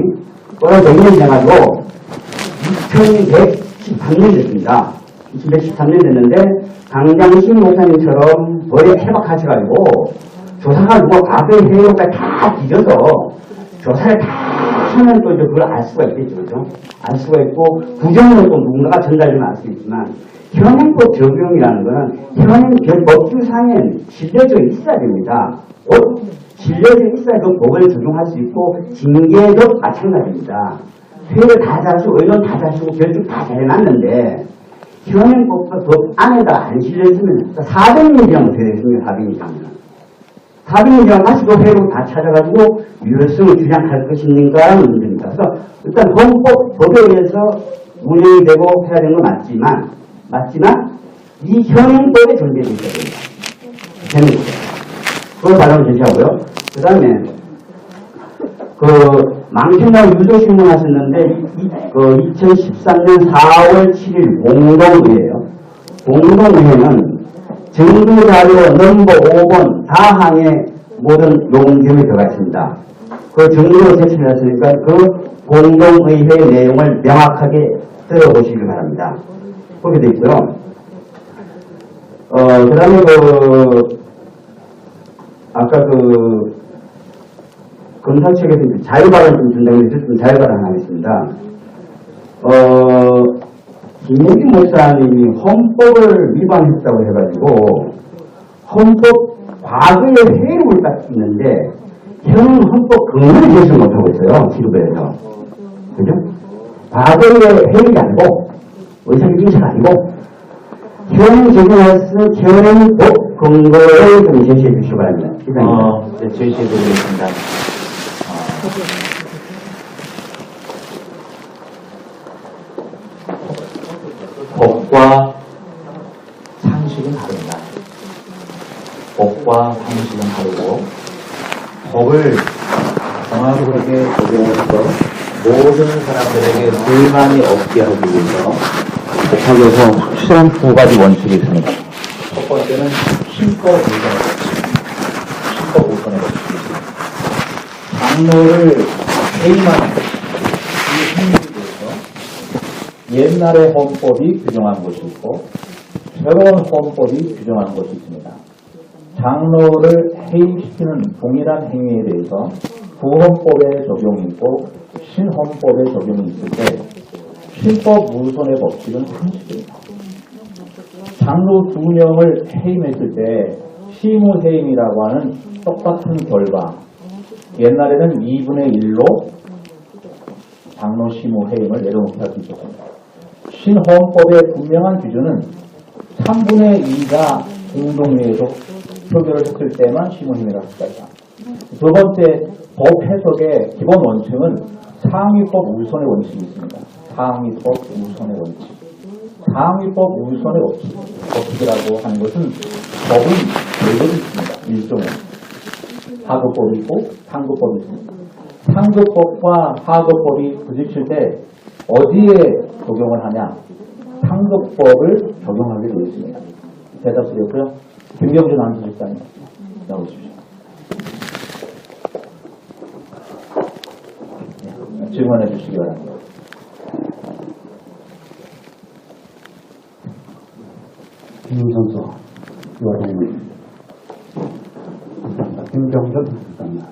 100년이 지나가지고 2113년 됐습니다. 2113년 됐는데 강장신 목사님처럼 머리에 태박하셔가지고 조사가 누가 과거의 해외까지 다 뒤져서 조사를 다 하면 또 이제 그걸 알 수가 있겠죠. 그죠? 알 수가 있고 부정은 또 누군가가 전달되면 알 수 있지만 현행법 적용이라는 거는 현행 법규상엔 신뢰적이 있어야 됩니다. 신뢰적이 있어야 그 법을 적용할 수 있고 징계도 마찬가지입니다. 회의를 다 잘하시고 의논 다 잘하시고 결정 다 잘해놨는데 현행법과 법 안에다가 안 실려있으면 400년이라면 어떻게 되겠습니까? 400년이라면 400년이라면 다시 그 회의로 다 찾아가지고 유효성을 주장할 것입니까라는 문제입니다. 그래서 일단 법에 의해서 운영이 되고 해야 되는 건 맞지만 이 현행법에 존재해 있어야 됩니다. 현행법. 그걸 바라면 제시하고요. 그 다음에 망신당 유도신문 하셨는데 2013년 4월 7일 공동의회예요. 공동의회는 정부자료 넘버 5번 다항의 모든 용기이 들어가 있습니다. 그 정부로 제출을 했으니까 그 공동의회 내용을 명확하게 들어보시길 바랍니다. 그렇게 되어 있고요. 그 다음에 아까 검사 측에서 자유발언 좀 준다고 해서 자유발언 하겠습니다. 김혜기 목사님이 헌법을 위반했다고 해가지고 헌법 과거의 회의록을 딱 있는데 현행 헌법 근거를 제시를 못하고 있어요. 지도부에서. 그죠? 과거의 회의가 아니고 의사결정서가 아니고 현행 적용해서 현행법 근거를 좀 제시해 주시기 바랍니다. 네, 제시해 드리겠습니다. 법과 상식은 다릅니다. 법과 상식은 다르고 법을 정확하게 적용해서 모든 사람들에게 불만이 없게 하기 위해서 법학에서 확실한 두 가지 원칙이 있습니다. 첫 번째는 신법 우선의 법칙. 신법 우선의 법칙입니다. 장로를 해임하는 이 행위에 대해서 옛날의 헌법이 규정한 것이 있고 새로운 헌법이 규정한 것이 있습니다. 장로를 해임시키는 동일한 행위에 대해서 구헌법의 적용이 있고 신헌법의 적용이 있을 때 신법 우선의 법칙은 상식입니다. 장로 2명을 해임했을 때 시무해임이라고 하는 똑같은 결과, 옛날에는 2분의 1로 장로 시무해임을 내려놓게 할 수 있었습니다. 신헌법의 분명한 기준은 3분의 2가 공동회의에서 표결을 했을 때만 시무해임이라고 할 수가 있다. 두 번째, 법 해석의 기본 원칙은 상위법 우선의 원칙이 있습니다. 상위법 우선의 원칙. 상위법 우선의 법칙이라고 하는 것은 법은 별개로 있습니다. 일종의 하급법이 있고 상급법이 있습니다. 상급법과 하급법이 부딪힐 때 어디에 적용을 하냐? 상급법을 적용하게 되어 있습니다. 대답드렸고요. 김경준 안수집사님 나오십시오. 질문해 주시기 바랍니다. 김선수 의원님, 감사합니다. 김경준 감사합니다.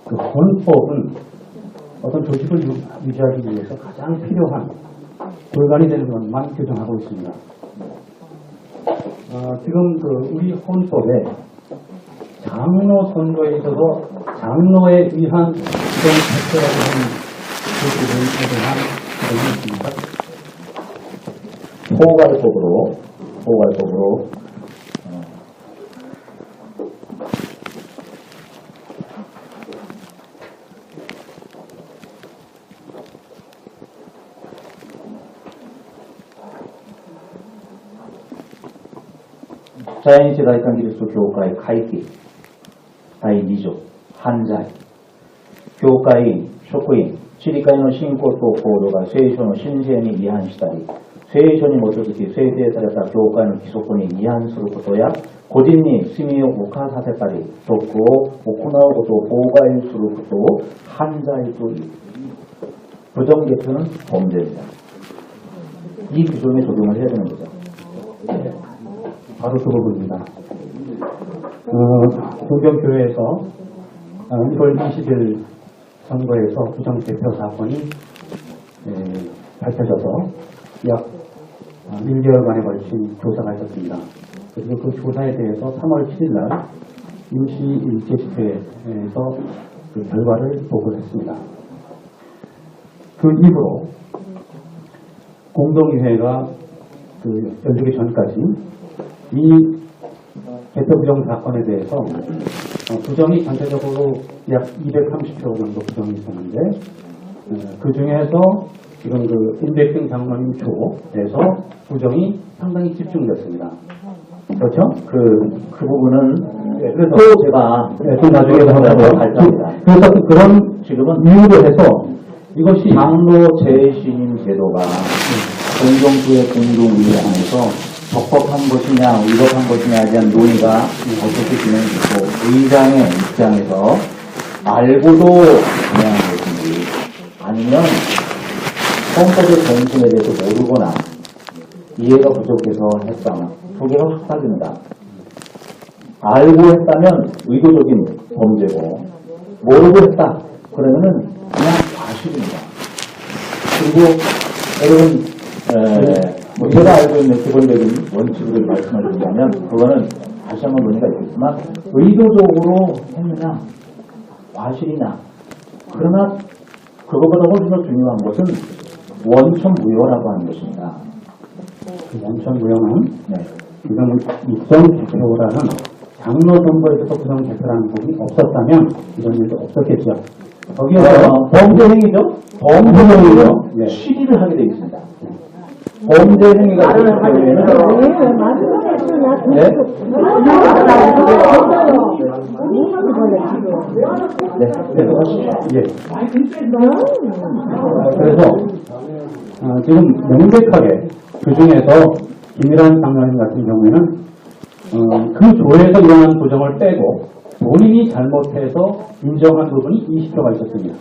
그 헌법은 어떤 조직을 유지하기 위해서 가장 필요한 골간이 되는 것만 규정하고 있습니다. 지금 그 우리 헌법에 장로 선거에 있어서 장로에 의한 구정 자체라고 하는 조직에 대한 규정이 있습니다. 포괄법으로在日大韓キリスト教会会計第2条犯罪教会員職員地理会の信仰と行動が聖書の神聖に違反したり聖書に基づき制定された教会の規則に違反することや個人に罪を犯させたり徳を行うことを妨害することを犯罪という부정개표는 범죄입니다. 이 규정에 적용을 해야 되는 거죠. 바로 그 부분입니다. 동경교회에서 1월 20일 선거에서 부정개표 사건이 밝혀져서 약 1개월간에 걸친 조사가 있었습니다. 그리고 그 조사에 대해서 3월 7일 날 임시일제집회에서 그 결과를 보고를 했습니다. 그 이후로 공동의회가 열리기 전까지 이 개표 부정 사건에 대해서 부정이 전체적으로 약 230표 정도 부정이 있었는데 그 중에서 지금 그 임백승 장로님 쪽에서 부정이 상당히 집중됐습니다. 그렇죠? 그 부분은 그래서 또 제가 또 나중에 발표합니다. 그래서 그런 지금은 이유로 해서 이것이 장로 재신임 제도가 공동교회 공동의회 안에서 적법한 것이냐 위법한 것이냐에 대한 논의가 어떻게 진행되고 의장의 입장에서 알고도 진행한 것인지 아니면 헌법의 정신에 대해서 모르거나 이해가 부족해서 했다나 두 개가 확 다릅니다. 알고 했다면 의도적인 범죄고 모르고 했다 그러면은 그냥 과실입니다. 그리고 여러분 뭐 제가 알고 있는 기본적인 원칙을 말씀을 드리자면 그거는 다시 한번 논의가 있겠지만 의도적으로 했느냐 과실이냐 그러나 그것보다 훨씬 더 중요한 것은 원천무효라고 하는 것입니다. 그 원천무효는 지금 부정개표라는 장로 선거에서도 부정개표라는 부분이 없었다면 이런 일도 없었겠죠. 거기에서 범죄 행위죠. 범죄 행위죠. 취리를 하게 되어 있습니다. 범죄 행위가 있을 경우에는 그래서 지금 명백하게 그 중에서 김일환 장로님 같은 경우에는 그 조에서 일어난 부정을 빼고 본인이 잘못해서 인정한 부분이 20표가 있었습니다.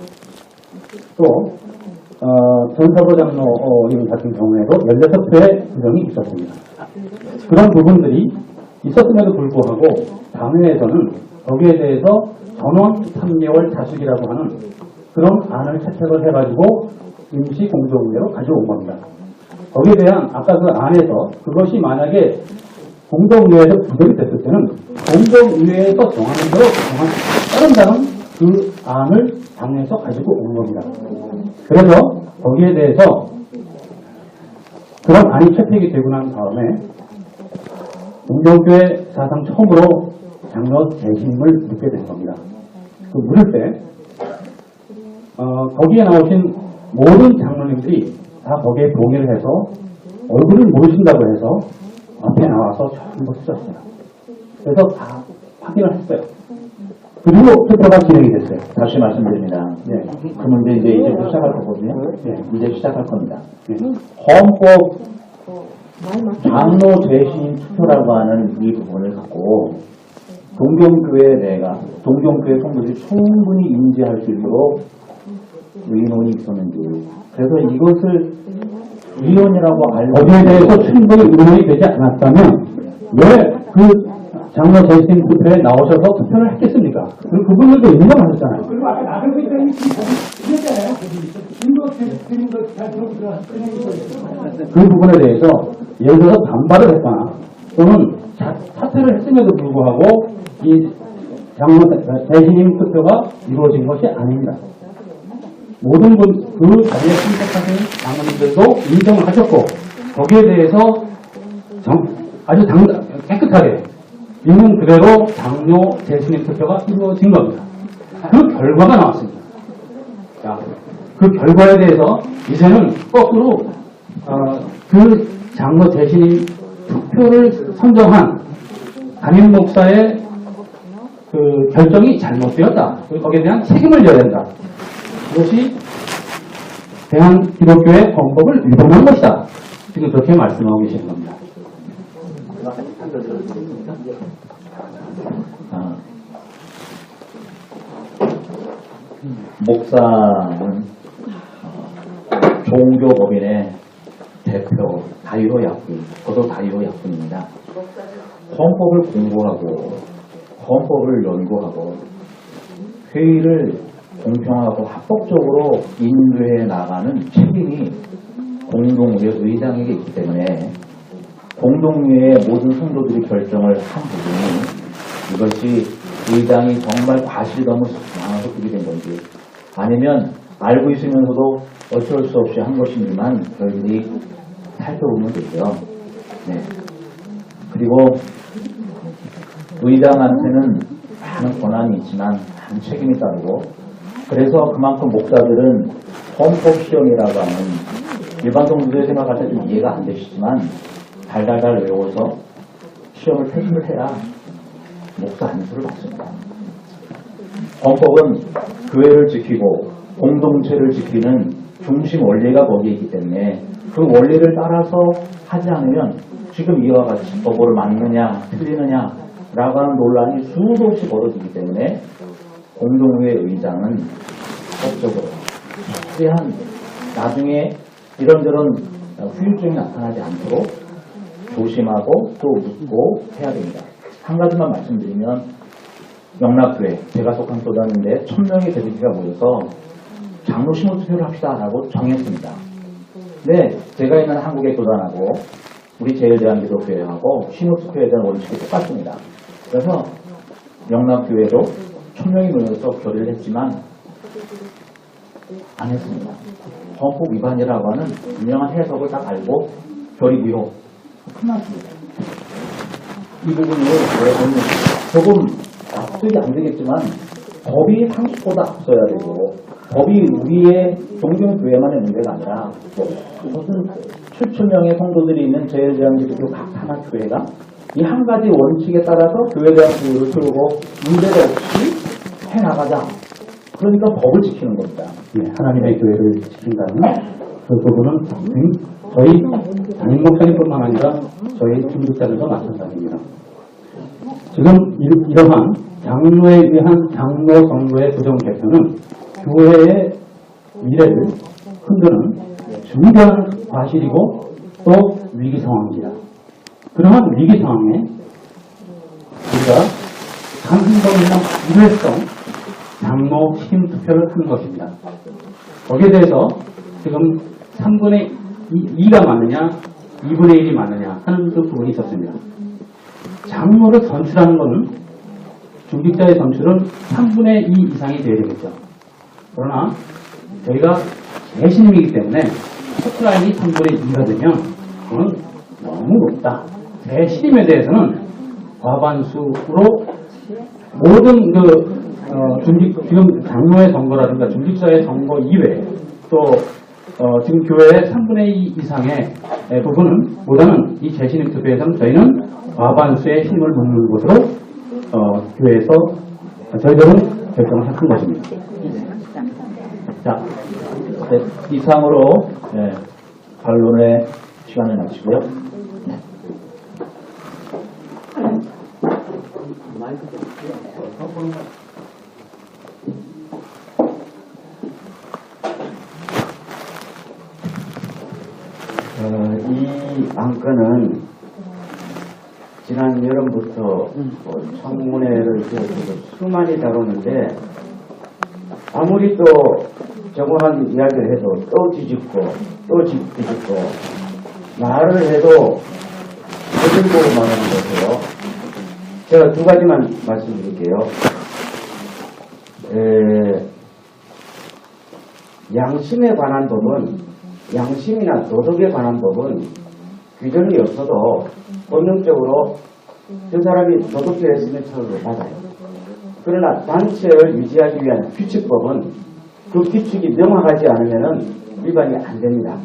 또 전사보 장로님 같은 경우에도 16표의 부정이 있었습니다. 그런 부분들이 있었음에도 불구하고 당회에서는 거기에 대해서 전원 3개월 자숙이라고 하는 그런 안을 채택을 해가지고 임시 공동의회로 가져온 겁니다. 거기에 대한 아까 그 안에서 그것이 만약에 공동의회에서 부정이 됐을 때는 공동의회에서 정하는 대로 따른다는 그 안을 당에서 가지고 온 겁니다. 그래서 거기에 대해서 그런 안이 채택이 되고 난 다음에 동경교회 사상 처음으로 장로 재신임을 묻게 된 겁니다. 그 물을 때 거기에 나오신 모든 장로님들이 다 거기에 동의를 해서 얼굴을 모르신다고 해서 앞에 나와서 전부 쓰셨어요. 그래서 다 확인을 했어요. 그리고 투표가 진행이 됐어요. 다시 말씀드립니다. 그 문제 이제부터 시작할 거거든요. 이제 시작할 겁니다. 헌법 장로 재신 투표라고 하는 이 부분을 갖고 동경교회 내가 동경교회 성도들이 충분히 인지할 수 있도록 의논이 있었는지, 그래서 이것을 위헌이라고 알고 거기에 대해서 충분히 의논이 되지 않았다면 왜 그 장로 재신 투표에 나오셔서 투표를 했겠습니까? 그 부분들도 있는 거 맞았잖아요. 그리고 아까 나를 보니까 이랬잖아요. 인도 드린 거잘 들어보더라. 그 부분에 대해서 예를 들어서 반발을 했거나 또는 사퇴를 했음에도 불구하고 이 장로 재신임 투표가 이루어진 것이 아닙니다. 모든 그 자리에 참석하신 장로님들도 인정을 하셨고 거기에 대해서 아주 깨끗하게 있는 그대로 장로 재신임 투표가 이루어진 겁니다. 그 결과가 나왔습니다. 자, 그 결과에 대해서 이제는 거꾸로 그 장로 재신임 투표를 선정한 담임 목사의 그 결정이 잘못되었다. 거기에 대한 책임을 져야 된다. 그것이 대한기독교의 헌법을 위반한 것이다. 지금 그렇게 말씀하고 계시는 겁니다. 목사는 종교법인의 대표 다이로 약군, 저도 다이로 약군입니다. 헌법을 공부하고 헌법을 연구하고 회의를 공평하고 합법적으로 인도해 나가는 책임이 공동회 의장에게 있기 때문에 공동회의 모든 성도들이 결정을 한 부분이 이것이 의장이 정말 과실이 너무 많아서 그렇게 된 건지 아니면 알고 있으면서도 어쩔 수 없이 한 것이지만 저희들이 살펴보면 되고요. 네. 그리고 의장한테는 많은 권한이 있지만 많은 책임이 따르고 그래서 그만큼 목사들은 헌법 시험이라고 하는 일반 성도들이 생각할 때 좀 이해가 안 되시지만 달달달 외워서 시험을 퇴출을 해야 목사 안수를 받습니다. 헌법은 교회를 지키고 공동체를 지키는 중심 원리가 거기에 있기 때문에 그 원리를 따라서 하지 않으면 지금 이와 같이 법을 맞느냐 틀리느냐라고 하는 논란이 수도 없이 벌어지기 때문에 공동회 의장은 법적으로 최대한 나중에 이런저런 후유증이 나타나지 않도록 조심하고 또 묻고 해야 됩니다. 한 가지만 말씀드리면 영락교회, 제가 속한 교단인데 1000명의 대표가 모여서 장로 신호 투표를 합시다라고 정했습니다. 근데 제가 있는 한국의 교단하고 우리 제일대한기독교회하고 신호 투표에 대한 원칙이 똑같습니다. 그래서 영락교회도 1000명이 모여서 결의를 했지만 안 했습니다. 헌법 위반이라고 하는 분명한 해석을 딱 알고 결의 무효 끝났습니다. 이 부분을 조금 납득이 안 되겠지만 법이 상식보다 앞서야 되고 법이 우리의 종교교회만의 문제가 아니라 무슨 7,000명의 성도들이 있는 제일대한기독교 각 하나 교회가 이 한 가지 원칙에 따라서 교회에 대한 교육을 세우고 문제가 없이 해나가자. 그러니까 법을 지키는 겁니다. 네, 하나님의 교회를 지킨다는 그 부분은 저희 담임 목사님뿐만 아니라 저희 중직자들도 마찬가지입니다. 지금 이러한 장로에 의한 장로 선거의 부정 개표는 교회의 미래를 흔드는 중대한 과실이고 또 위기 상황입니다. 그러한 위기 상황에 우리가 상승범이나 일회성 장로 책임 투표를 하는 것입니다. 거기에 대해서 지금 3분의 2가 맞느냐 2분의 1이 맞느냐 하는 그 부분이 있었습니다. 장로를 선출하는 것은 중직자의 선출은 3분의 2 이상이 되어야 되겠죠. 그러나 저희가 재신임이기 때문에 커트라인이 3분의 2가 되면 그건 너무 높다. 재신임에 대해서는 과반수로 모든 지금 장로의 선거라든가 중직자의 선거 이외에 또 지금 교회의 3분의 2 이상의 부분은 보다는 이 재신임 투표에서는 저희는 과반수의 힘을 놓는 것으로 교회에서 저희들은 결정을 한 것입니다. 자, 네, 이상으로 반론의 시간을 마치고요. 네. 이 안건은 지난 여름부터 청문회를 통해서 수많이 다루는데 아무리 또 정확한 이야기를 해도 또 뒤집고 또 뒤집고 말을 해도 거들보고 말하는 것이에요. 제가 두 가지만 말씀드릴게요. 양심에 관한 법은, 양심이나 도덕에 관한 법은 규정이 없어도 본능적으로 저 사람이 도덕질했으면 처벌을 받아요. 그러나 단체를 유지하기 위한 규칙법은 그 규칙이 명확하지 않으면 위반이 안 됩니다.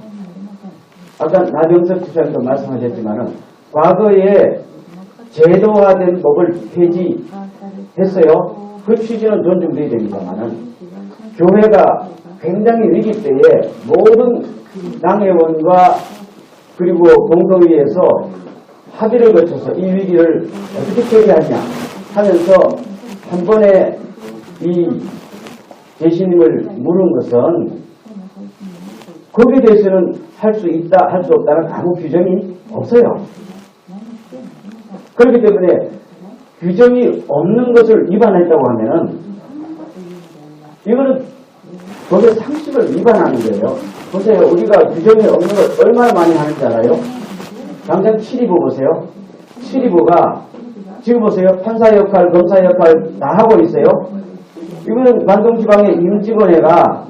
아까 나병석 지사님도 말씀하셨지만은 과거에 제도화된 법을 폐지했어요. 그 취지는 존중돼야 됩니다만은 교회가 굉장히 위기 때에 모든 당회원과 그리고 공동위에서 합의를 거쳐서 이 위기를 어떻게 처리하냐 하면서 한 번에 이 제시님을 물은 것은 거기에 대해서는 할 수 있다, 할 수 없다는 아무 규정이 없어요. 그렇기 때문에 규정이 없는 것을 위반했다고 하면은 이거는 법의 상식을 위반하는 거예요. 보세요. 우리가 규정이 없는 걸 얼마나 많이 하는지 알아요? 당장 7.2부 보세요. 7.2부가 지금 보세요. 판사 역할, 검사 역할 다 하고 있어요. 이거는 관동지방의 임직원회가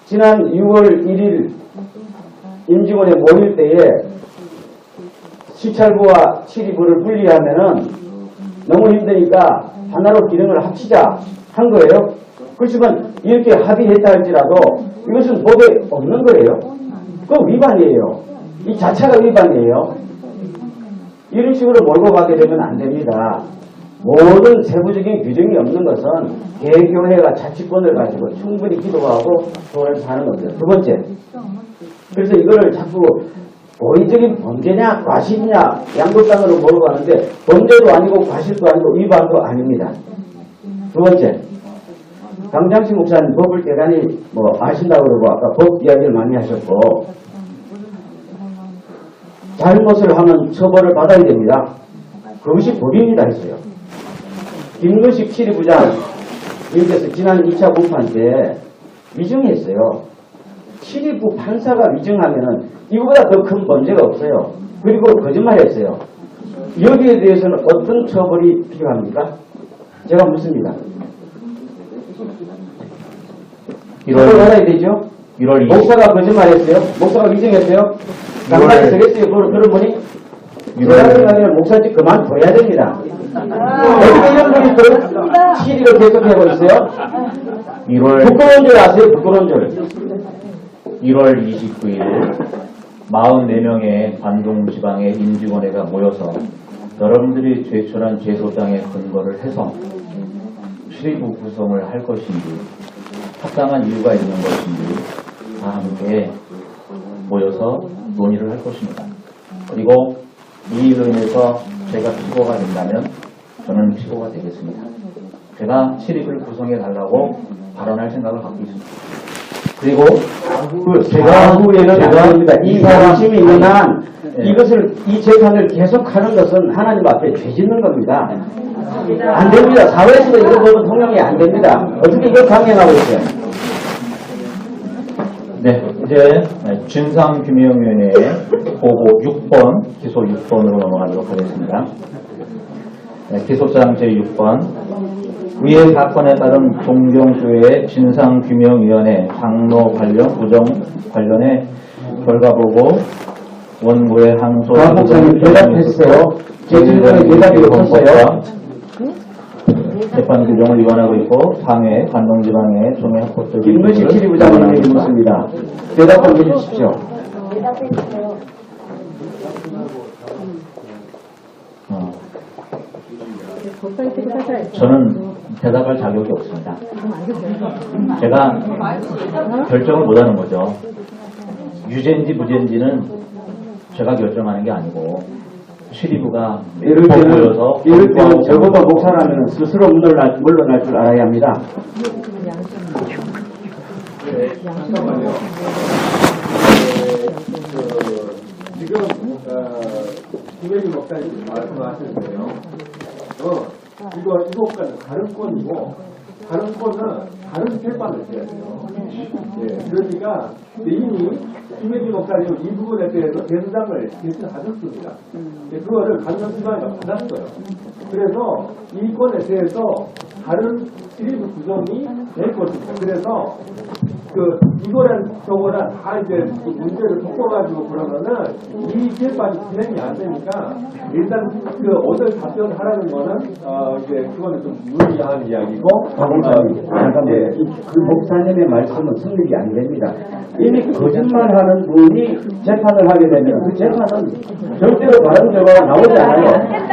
지난 6월 1일 임직원회 모일 때에 시찰부와 7.2부를 분리하면은 너무 힘드니까 하나로 기능을 합치자 한 거예요. 그렇지만 이렇게 합의했다 할지라도 이것은 법에 없는 거예요. 그건 위반이에요. 이 자체가 위반이에요. 이런 식으로 몰고 가게 되면 안 됩니다. 모든 세부적인 규정이 없는 것은 개교회가 자치권을 가지고 충분히 기도하고 돈을 사는 겁니다. 두 번째, 그래서 이거를 자꾸 고의적인 범죄냐 과실이냐 양극단으로 몰고 가는데 범죄도 아니고 과실도 아니고 위반도 아닙니다. 두 번째, 강장식 목사님 법을 대단히 아신다고 그러고 아까 법 이야기를 많이 하셨고 잘못을 하면 처벌을 받아야 됩니다. 그것이 법입니다 했어요. 김근식 7.2부장님께서 지난 2차 공판 때 위증했어요. 7.2부 판사가 위증하면은 이거보다 더 큰 범죄가 없어요. 그리고 거짓말했어요. 여기에 대해서는 어떤 처벌이 필요합니까? 제가 묻습니다. 처벌 받아야 되죠? 1월 20일 목사가 거짓말했어요? 목사가 위증했어요? 강단에 서겠어요? 그런 분이? 제가 생각하면 목사직 그만둬야 됩니다. 어떻게 이런 분이 또 시리를 계속하고 있어요? 부끄러운 줄 아세요? 부끄러운 줄. 1월 29일 44명의 관동지방의 임직원회가 모여서 여러분들이 제출한 제소장에 근거를 해서 7.2부 구성을 할 것인지 합당한 이유가 있는 것인지 다 함께 모여서 논의를 할 것입니다. 그리고 이 일로 인해서 제가 피고가 된다면 저는 피고가 되겠습니다. 제가 7.2부를 구성해 달라고 발언할 생각을 갖고 있습니다. 그리고 제가 후에는 안 됩니다. 이 사람심이 있는 한 이것을 이 재판을 계속하는 것은 하나님 앞에 죄 짓는 겁니다. 안 됩니다. 사회에서도 이런 법은 통용이 안 됩니다. 어떻게 이걸 강행하고 있어요? 네, 이제 진상규명위원회 보고 6번, 기소 6번으로 넘어가도록 하겠습니다. 네, 기소장 제6번. 위의 사건에 따른 동경교회 진상규명위원회 장로 관련 부정 관련해 결과보고 원고의 항소 목사님 대답했어요. 제 질문에 대답이 없었어요. 재판 규정을 위반하고 있고 상해, 관동지방해, 종해 합법적 김문식 7.2부장님에게 묻습니다. 대답 좀 해주십시오. 대답해주세요. 저는 대답할 자격이 없습니다. 제가 결정을 못하는 거죠. 유죄인지 무죄인지는 제가 결정하는 게 아니고 7.2부가 이럴 때는 저보다 목사라면 스스로 물러날 줄 알아야 합니다. 지금 김혜리 목사님 말씀하시는데요. 이거 7가지 다른 건이고 다른 거는 다른 재판을 해야 돼요. 예, 그러니까 이미 김혜리 목사님 이 부분에 대해서 대수장을 제시하셨습니다. 예, 그거를 강력지방이가 받았어요. 그래서 이 건에 대해서 다른 시리즈 구성이 될 것입니다. 그래서 이거랑 저거랑 다 이제 그 문제를 섞어가지고 그러면은 이 재판이 진행이 안 되니까 일단 어떤 답변을 하라는 거는 이제 그거는 좀 무리한 이야기고. 잠깐만요. 그 목사님의 말씀은 성립이 안 됩니다. 이미 거짓말하는 분이 재판을 하게 되면 그 재판은 절대로 다른 결과가 나오지 않아요.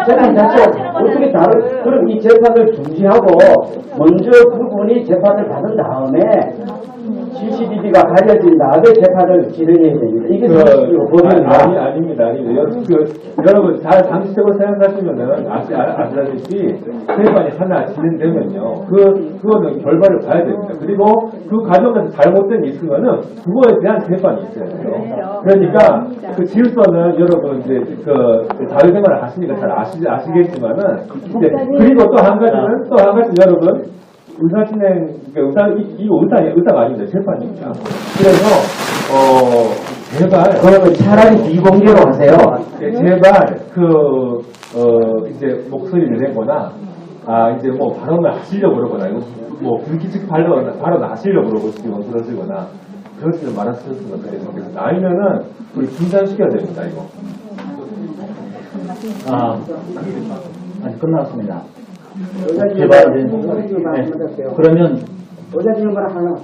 재판 자체 어떻게 다른 그럼 이 재판을 중지하고 먼저 그분이 재판을 받은 다음에 CCTV가 가려진 다음에 재판을 진행해야 됩니다. 이게 아닙니다. 여러분 잘 상식적으로 생각하시면은 아시다시피 재판이 하나 진행되면요. 그거는 결과를 봐야 됩니다. 그리고 그 과정에서 잘못된 게 있으면은 그거에 대한 재판이 있어야 돼요. 그러니까 그 질서는 여러분 이제 사회생활을 하시니까 잘 아시겠지만은 그리고 또 한 가지 여러분 의사가 아닙니다. 재판입니다. 그래서, 제발. 그러면 차라리 비공개로 하세요. 제발, 이제 목소리를 내거나, 이제 뭐 발언을 하시려고 그러거나, 뭐 불기직 발언을 하시려고 그러고 지금 그러시거나, 그러지는 말았으면 좋겠습니다. 아니면은, 우리 중단시켜야 됩니다, 이거. 아직 끝났습니다. 제발 그러면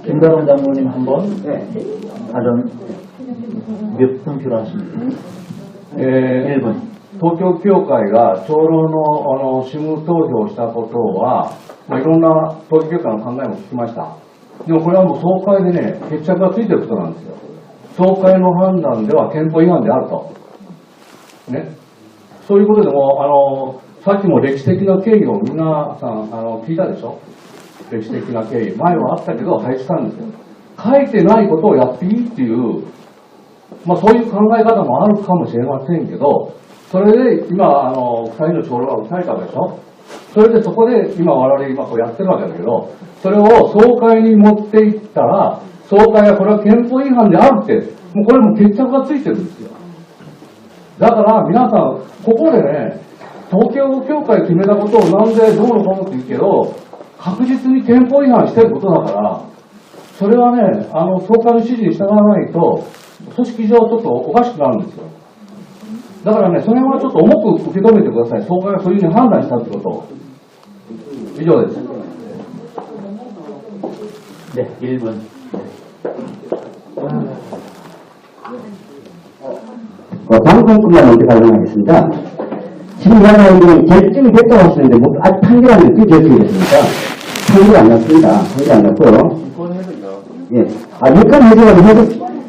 김다론 장로님 한번 발언 몇 분 필요하십니까? 1분. 東京教会が長老の支部投票をしたことは、いろんな東京教会の考えも聞きました。でもこれはもう総会でね、決着がついてることなんですよ。総会の判断では憲法違反であると。ね。そういうことでも、さっきも歴史的な経緯を皆さん聞いたでしょ。歴史的な経緯。前はあったけど廃止したんですよ。書いてないことをやっていいっていう、そういう考え方もあるかもしれませんけど、それで今、2人の長老が訴えたわけでしょ。それでそこで今我々こうやってるわけだけど、それを総会に持っていったら、総会はこれは憲法違反であるって、もうこれも決着がついてるんですよ。だから皆さん、ここでね、東京教会決めたことをなんでどうのこうのって言うけど、確実に憲法違反してることだから、それはね、総会の指示に従わないと、組織上ちょっとおかしくなるんですよ。だからね、それはちょっと重く受け止めてください。総会がそういうふうに判断したってことを。以上です。네, 1분. 방송뿐만 먼저 발언하겠습니다. 지금 이야기하는 결정이 됐다고 하시는데, 아직 판결하는 게 결정이 됐습니까? 판결이 안 났습니다. 판결이 안 났고요. 예.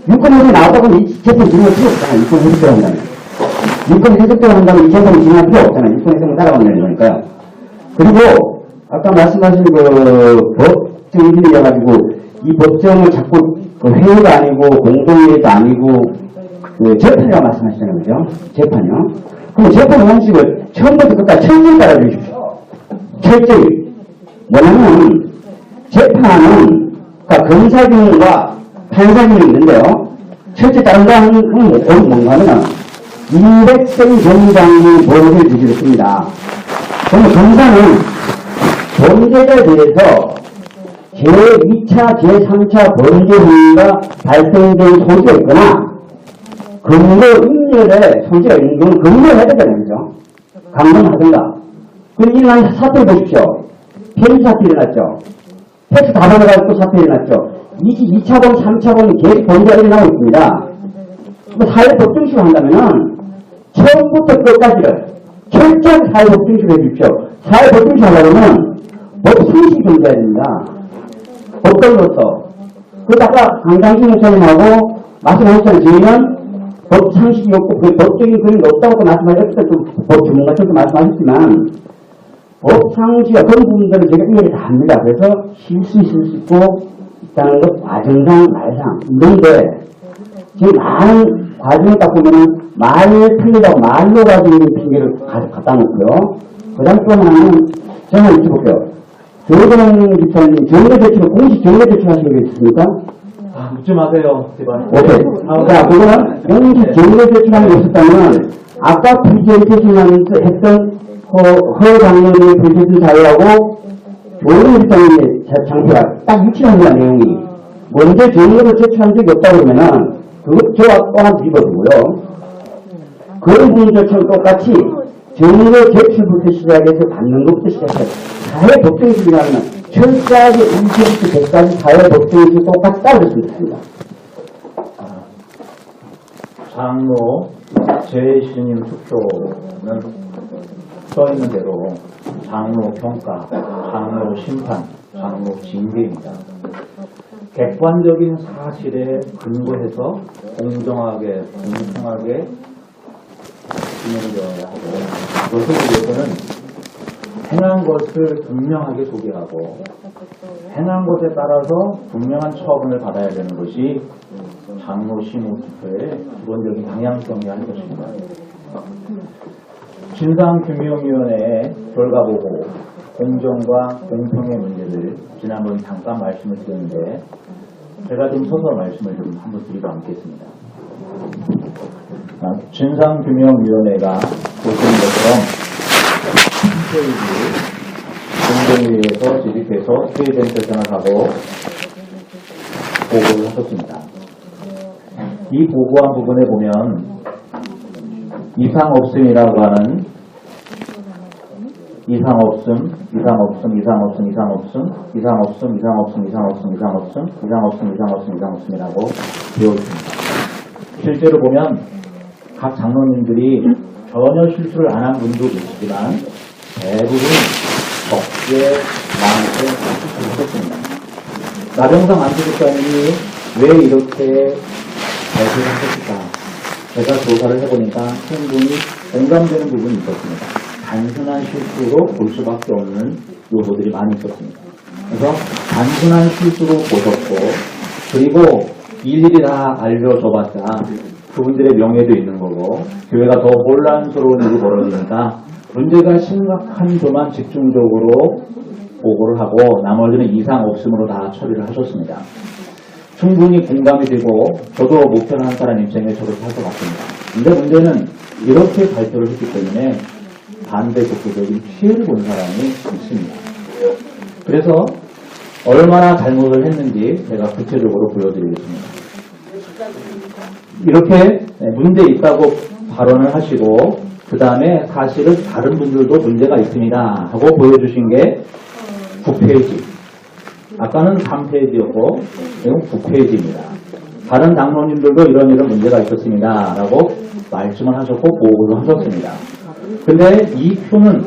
유권 해석이 나왔다고 이 재판 진행할 필요 없잖아요. 유권 해석대로 한다면. 유권 해석대로 한다면 이 재판이 진행할 필요 없잖아요. 유권 해석을 따라간다는 거니까요. 그리고, 아까 말씀하신 법정일이어가지고, 이 법정을 자꾸 회의가 아니고, 공동회의도 아니고, 재판이라고 말씀하시잖아요. 그죠? 재판이요. 그럼 재판 원칙을 처음부터 끝까지 철저히 따라주십시오. 철저히. 뭐냐면, 재판은, 그러니까 검사진과 판사진이 있는데요. 철저히 따른다 하는 건 뭔가는, 임백생 정장이 법을 주시겠습니다. 그러면 검사는 범죄자에 대해서 제2차, 제3차 범죄 행위가 발생된 소지가 있거나, 근거 인멸에 소지가 있는 경우는 근거를 해야 되잖아요. 그죠? 강론하든가. 그럼 일어난 사태 보십시오. 폐지 사태 일어났죠. 팩스 다 받아가지고 사태 일어났죠. 2차범, 3차범 계속 범죄가 일어나고 있습니다. 사회법정식을 한다면은 처음부터 끝까지를 철저하게 사회법정식을 해주십시오. 사회법정식 하려면 법상식이 존재해야 됩니다. 법관으로서. 그러다가 강장식 목사님하고 말씀하셨잖아요. 저희는 법상식이 없고 법적인 그림이 없다고 말씀하셨을 때 법 전문가처럼 말씀하셨지만 법상식과 그런 부분들은 제가 이해를 다 합니다. 그래서 실수 있을 수 있고 있다는 것 과정상 말상 이런데 지금 많은 과정을 딱 보면은 말 틀리다고 말로 가지고 있는 핑계를 갖다 놓고요. 그 다음 또 하나는 제가 여쭤볼게요. 조정 기사님 정례제출 공식 정례제출 하신 게 있습니까? 아, 묻지 마세요. 제발. 오케이. 자, 그거는 공식 정례제출하는 게 있었다면 아까 프리젠테이션 했던 허 장로님의 프리젠테이션 자료하고 조정 기사님의 장표가 딱 일치합니다. 내용이. 먼저 정례를 제출한 적이 없다 그러면은 그것 저와 또한 뒤집어지고요. 그런 분들처럼 똑같이 정례 제출부터 시작해서 받는 것부터 시작해서 사회 법정주의라는 철저하게 1세부터 100까지 사회 법정주의 똑같이 따르셨으면 좋겠습니다. 장로 재신임 투표는 써있는 대로 장로 평가, 장로 심판, 장로 징계입니다. 객관적인 사실에 근거해서 공정하게, 공평하게 진행되어야 하고, 그것을 위해서는 행한 것을 분명하게 소개하고 행한 것에 따라서 분명한 처분을 받아야 되는 것이 장로 심의 투표의 기본적인 방향성이야 할 것입니다. 진상규명위원회의 결과 보고 공정과 공평의 문제를 지난번 잠깐 말씀을 드렸는데 제가 좀 서서 말씀을 좀 한번 드리고 앉겠습니다. 진상규명위원회가 보시는 것처럼 공정위에서 지집해서 회의된 결정을 하고 보고를 하셨습니다. 이 보고한 부분에 보면 이상 없음이라고 하는 이상 없음, 이상 없음, 이상 없음, 이상 없음, 이상 없음, 이상 없음, 이상 없음, 이상 없음, 이상 없음, 이상 없음, 이상 없음이라고 되어 있습니다. 실제로 보면 각 장로님들이 전혀 실수를 안 한 분도 계시지만 대부분 적게 많게 실수를 했습니다. 나병상 안수집사님이 왜 이렇게 발표를 하셨을까? 제가 조사를 해보니까 충분히 공감되는 부분이 있었습니다. 단순한 실수로 볼 수밖에 없는 요소들이 많이 있었습니다. 그래서 단순한 실수로 보셨고 그리고 일일이 다 알려줘봤자 그분들의 명예도 있는 거고 교회가 더 혼란스러운 일이 벌어지니까 문제가 심각한 점만 집중적으로 보고를 하고 나머지는 이상 없음으로 다 처리를 하셨습니다. 충분히 공감이 되고 저도 목표를 한 사람 입장에 저렇게 할 것 같습니다. 근데 문제는 이렇게 발표를 했기 때문에 반대 적극적인 피해를 본 사람이 있습니다. 그래서 얼마나 잘못을 했는지 제가 구체적으로 보여드리겠습니다. 이렇게 문제 있다고 발언을 하시고 그 다음에 사실은 다른 분들도 문제가 있습니다 하고 보여주신 게 9페이지. 아까는 3페이지였고 지금 9페이지입니다. 다른 장로님들도 이런 문제가 있었습니다 라고 말씀을 하셨고 보고도 하셨습니다. 근데 이 표는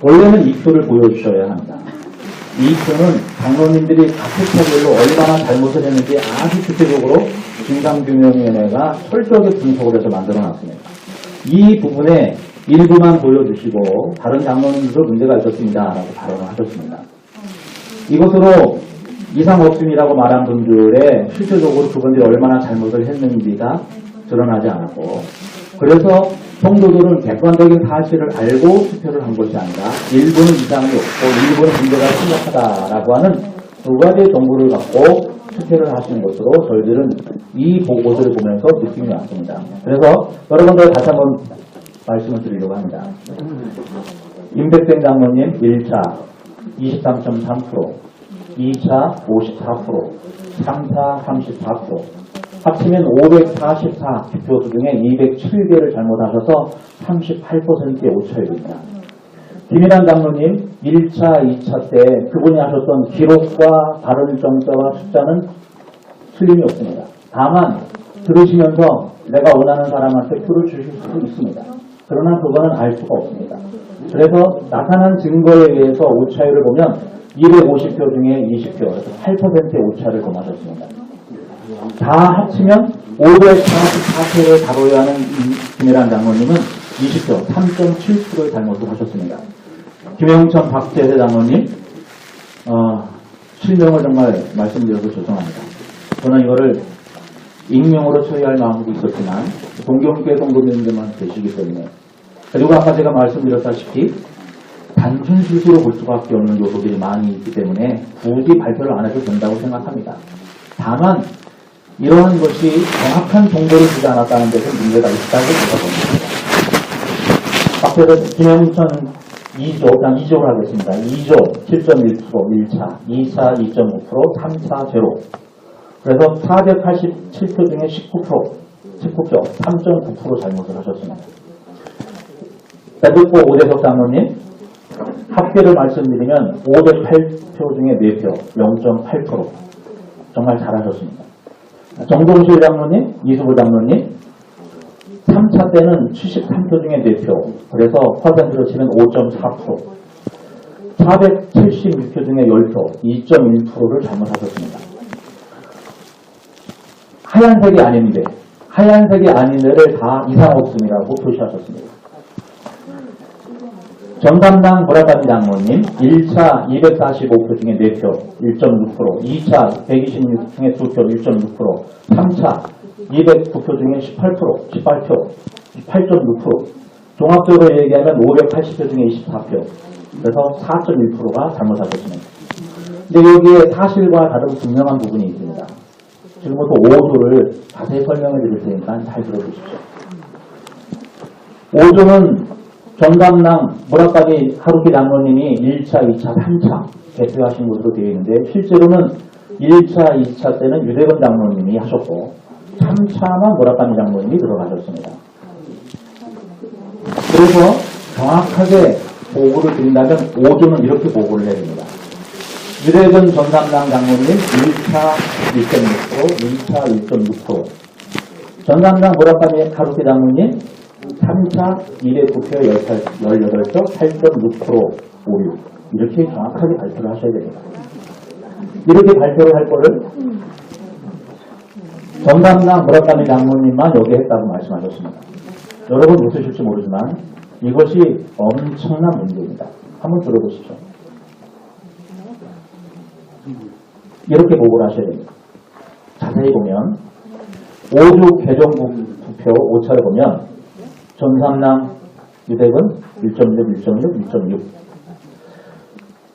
원래는 이 표를 보여주셔야 합니다. 이 표는 장로님들이 각 회차별로 얼마나 잘못을 했는지 아주 구체적으로 진상규명위원회가 철저하게 분석을 해서 만들어놨습니다. 이 부분에 일부만 보여주시고 다른 장로님들도 문제가 있었습니다 라고 발언을 하셨습니다. 이것으로 이상 없음이라고 말한 분들의 실질적으로 그분들이 얼마나 잘못을 했는지가 드러나지 않았고 그래서 성도들은 객관적인 사실을 알고 투표를 한 것이 아니라 일부는 이상이 없고 일부는 문제가 심각하다라고 하는 두 가지의 정보를 갖고 투표를 하시는 것으로 저희들은 이 보고서를 보면서 느낌이 왔습니다. 그래서 여러분들 다시 한번 말씀을 드리려고 합니다. 임백된 장로님 1차 23.3%, 2차 54%, 3차 34%, 합치면 544 투표수 중에 207개를 잘못하셔서 38%의 오차율입니다. 김일환 장로님 1차, 2차 때 그분이 하셨던 기록과 발언 정자와 숫자는 틀림이 없습니다. 다만 들으시면서 내가 원하는 사람한테 표를 주실 수도 있습니다. 그러나 그거는 알 수가 없습니다. 그래서 나타난 증거에 의해서 오차율을 보면 250표 중에 20표, 그래서 8%의 오차를 범하셨습니다. 다 합치면 544표를 다뤄야 하는 김일환 장로님은 20표, 3.7%의 잘못을 하셨습니다. 김영천 박재세 장로님, 실명을 정말 말씀드려서 죄송합니다. 저는 이거를 익명으로 처리할 마음도 있었지만 동경계 동급위원들만 계시기 때문에 그리고 아까 제가 말씀드렸다시피 단순 실수로 볼 수밖에 없는 요소들이 많이 있기 때문에 굳이 발표를 안 해도 된다고 생각합니다. 다만 이러한 것이 정확한 정보를 주지 않았다는 데서 문제가 있다고 생각합니다. 앞에서 김영천 2조, 그냥 2조를 하겠습니다. 2조 7.1%, 1차, 2차 2.5%, 3차 제로. 그래서 487표 중에 19표, 3.9% 잘못을 하셨습니다. 배두고 오재석 장로님, 합계를 말씀드리면 508표 중에 4표, 0.8%. 정말 잘하셨습니다. 정동실 장로님, 이수부 장로님, 3차 때는 73표 중에 4표, 그래서 퍼센트로 치면 5.4%. 476표 중에 10표, 2.1%를 잘못하셨습니다. 하얀색이 아닌데, 하얀색이 아닌데를 다 이상 없음이라고 표시하셨습니다. 전담당 무라카미 장로님 1차 245표 중에 4표 1.6%, 2차 126 중에 2표 1.6%, 3차 209표 중에 18표 8.6%, 종합적으로 얘기하면 580표 중에 24표, 그래서 4.1%가 잘못하셨습니다. 근데 여기에 사실과 다른 분명한 부분이 있습니다. 지금부터 5조를 자세히 설명해 드릴 테니까 잘 들어주십시오. 5조는 전담당 무라카미 하루키 장로님이 1차, 2차, 3차 개표하신 것으로 되어 있는데 실제로는 1차, 2차 때는 유대근 장로님이 하셨고 3차만 무라카미 장로님이 들어가셨습니다. 그래서 정확하게 보고를 드린다면 5조는 이렇게 보고를 해야 됩니다. 유대근 전담당 장로님 1차 1.6%, 2차 1.6%, 전담당 무라카미 하루키 장로님 3차 209표 18표 8.6% 오류, 이렇게 정확하게 발표를 하셔야 됩니다. 이렇게 발표를 할 거를 전담당 무라카미 장로님만 여기 했다고 말씀하셨습니다. 여러분 웃으실지 모르지만 이것이 엄청난 문제입니다. 한번 들어보시죠. 이렇게 보고를 하셔야 됩니다. 자세히 보면 5조 개정국 투표 5차를 보면 전담당 유대근 1.6, 1.6, 1.6.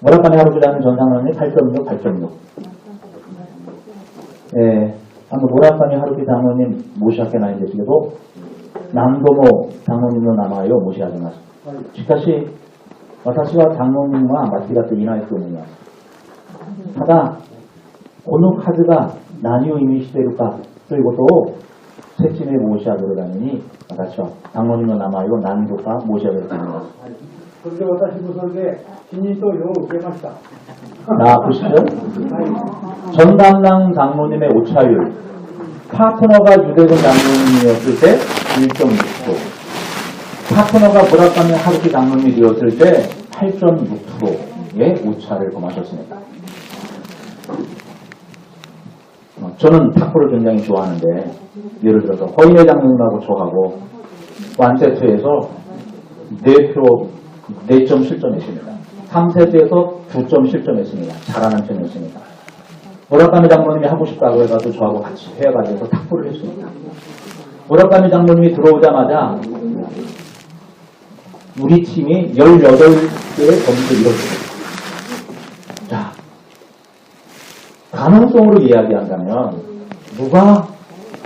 무라카미 하루키라는 전상남이 8.6, 8.6. 아마 무라카미 하루키 장로님 모시하게 나이 되시게도 남도모 장로님도 남아요 모시하게 나서. しかし私は장로님は間違っていないと思います。ただこの数が何を意味しているかということを説明申し上げるために私は장로님の名前を何度か申し上げると思います。それで私もそれで信任投票を受けました。 보시죠. 전담당 장로님의 오차율, 파트너가 유대근 장로님이었을 때 1.6%, 파트너가 무라카미 하루키 장로님이 되었을 때 8.6%의 오차를 범하셨습니다. 저는 탁구를 굉장히 좋아하는데 예를 들어서 허인회 장로님하고 저하고 완세트에서 4표 4점 실점했습니다. 3세트에서 2점 실점했습니다. 잘하는 편이었습니다. 무라카미 장로님이 하고 싶다고 해가지고 저하고 같이 회의가지고 탁구를 했습니다. 무라카미 장로님이 들어오자마자 우리 팀이 18개의 점수를 이뤘습니다. 자, 가능성으로 이야기한다면 누가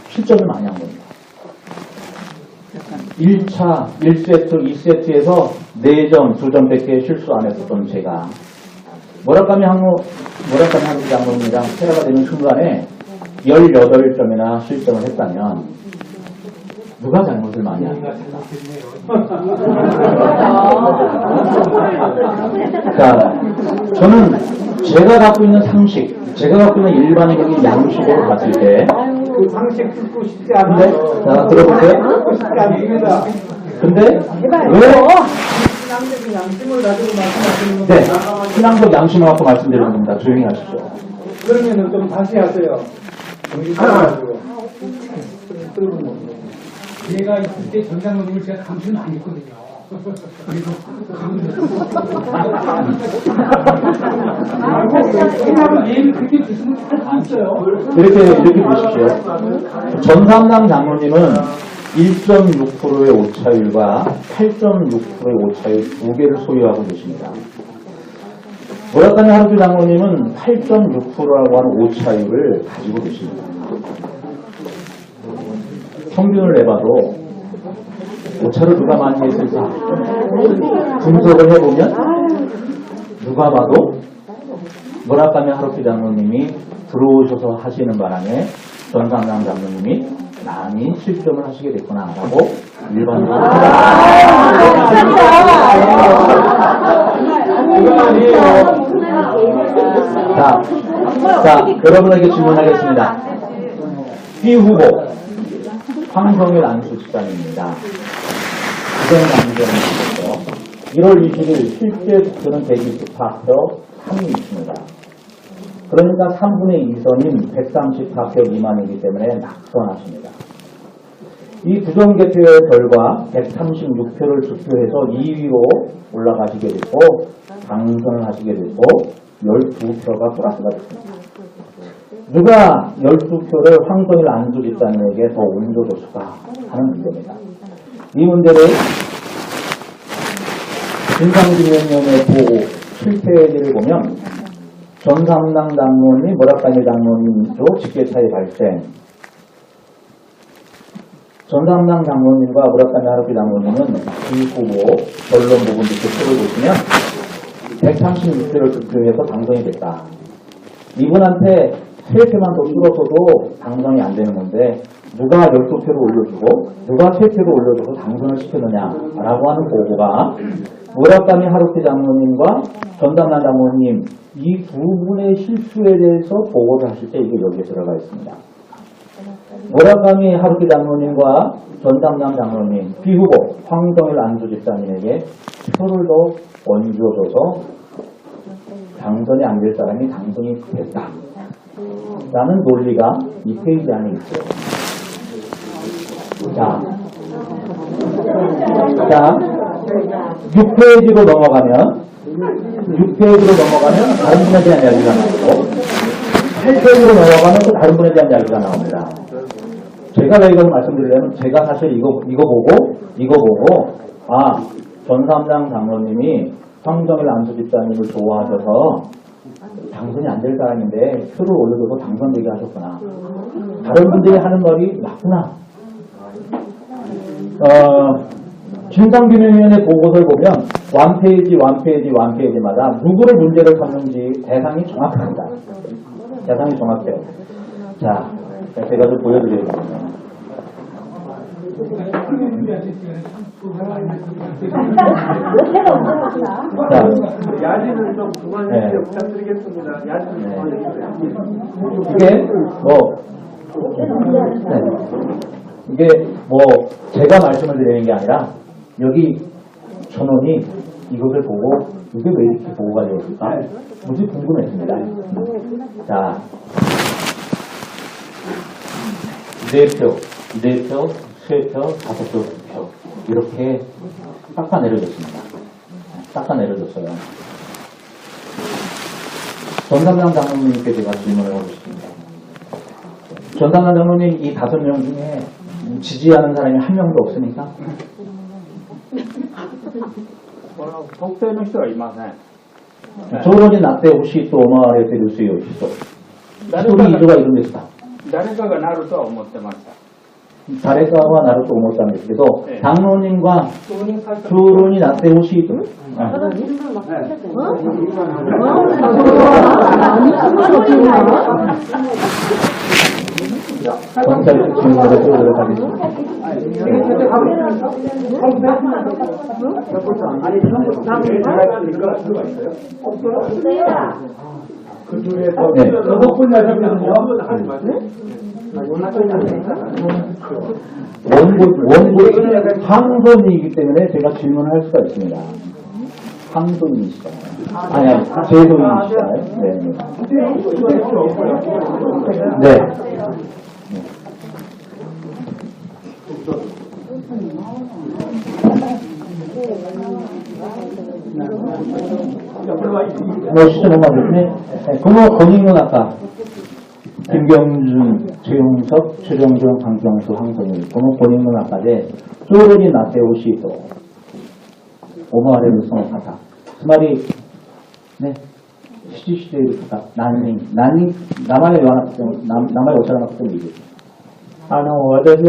실점을 많이 한 겁니다. 1차, 1세트, 2세트에서 4점, 2점 밖에 실수 안 했었던 제가 무라카미 하루키 장로님이랑 패가 되는 순간에 18점이나 실점을 했다면 누가 잘못을 많이 한 겁니까? 자, 저는 제가 갖고 있는 상식, 제가 갖고 있는 일반적인 양식으로 봤을 때 그 상식 듣고 싶지 않아요. 자, 들어보세요. 듣고 싶지 않습니다. 근데 왜 신앙적인 양심을 가지고 말씀하시는 네, 겁니다. 신앙적 양심을 갖고 말씀드리는 겁니다. 조용히 하십시오. 그러면은 좀 다시 하세요. 제가 있을 때 전장로님을 제가 감시를 많이 했거든요. 이렇게 보십시오. 전삼남 장로님은 1.6%의 오차율과 8.6%의 오차율 두 개를 소유하고 계십니다. 모라카미 하루키 장로님은 8.6%라고 하는 오차율을 가지고 계십니다. 평균을 내봐도 오차를 누가 많이 했을까? 분석을 해보면 누가 봐도 모라카미 하루키 장로님이 들어오셔서 하시는 바람에 전상남 장로님이 많이 실점을 하시게 됐구나라고 일반적으로 자, 여러분에게 질문하겠습니다. B 후보 황성일 안수 집단입니다. 부정감정에서 1월 20일 실제 득표는 124표 3이 있습니다. 그러니까 3분의 2선인 134표 미만이기 때문에 낙선하십니다. 이 부정개표의 결과 136표를 득표해서 2위로 올라가시게 됐고 당선을 하시게 됐고 12표가 플러스가 됐습니다. 누가 12표를 황성일 안수 집단에게 더 올려줬을까 하는 문제입니다. 이 문제를 진상규명위원회 보고 실패를 보면 전삼남 장로님, 모라카미 장로님도 직계차이 발생. 전삼남 장로님과 모라카미 하루키 장로님은 이 후보 결론 부분 득표를 보시면 136표를 득표해서 당선이 됐다. 이분한테 3표만 더 줄었어도 당선이 안 되는 건데 누가 12표를 올려주고 누가 3표를 올려줘서 당선을 시켰느냐라고 하는 보고가 모라카미 하루키 장로님과 전담남 장로님 이 두 분의 실수에 대해서 보고를 하실 때 이게 여기에 들어가 있습니다. 모라카미 하루키 장로님과 전담남 장로님 비후보 황성일 안수 집사님에게 표를 더 얹어줘서 당선이 안 될 사람이 당선이 됐다. 라는 논리가 이 페이지 안에 있어요. 자, 6페이지로 넘어가면 다른 분에 대한 이야기가 나오고 8페이지로 넘어가면 또 다른 분에 대한 이야기가 나옵니다. 제가 왜 이걸 말씀드리려면 제가 사실 이거 보고 전삼장 장로님이 황성일 안수 집사님을 좋아하셔서 당선이 안 될 사람인데 표를 올려줘서 당선되게 하셨구나. 다른 분들이 하는 말이 맞구나. 진상규명위원회 보고서를 보면 원페이지마다 누구를 문제를 삼는지 대상이 정확합니다. 대상이 정확해요. 자, 제가 좀 보여드리겠습니다. 야진을 좀 그만해 부탁드리겠습니다. 이게 제가 말씀을 드리는 게 아니라 여기 전원이 이것을 보고 이게 왜 이렇게 보고가 되었을까? 무지 궁금했습니다. 자, 4표, 3표, 5표, 2표 이렇게 깎아내려졌습니다. 깎아내려졌어요. 전삼장 장로님께 제가 질문을 하고 싶습니다. 전삼장 장로님 이 5명 중에 지지하는 사람이 한 명도 없습니까? 特定の人はいません。 조론이 나때 혹시 또 오마레테를 수요 있어. 소리 이조가 이런데스다. 誰かがなるとは思ってました。 다레가와 나를 또 못했는데도 장로님과 조론이 나때 혹시 또 검찰 질문을 해보도록 하겠습니다. 그 중에서 6분이 하셨거든요. 원고 황선이기 때문에 제가 질문을 할 수가 있습니다. 황선이시잖아요. 아니, 제도인이시잖아요. 네. 시청만 됐네. 그거 권익문학과 김경준, 최용석, 최정정, 강경수, 황성일. 그거 권익문학과대 쪼르니 나세오시 또 오마레를 성악하다. 그 말이 네. 시대를 갖다 난닝 남한의 오사람 같은 얘기. 私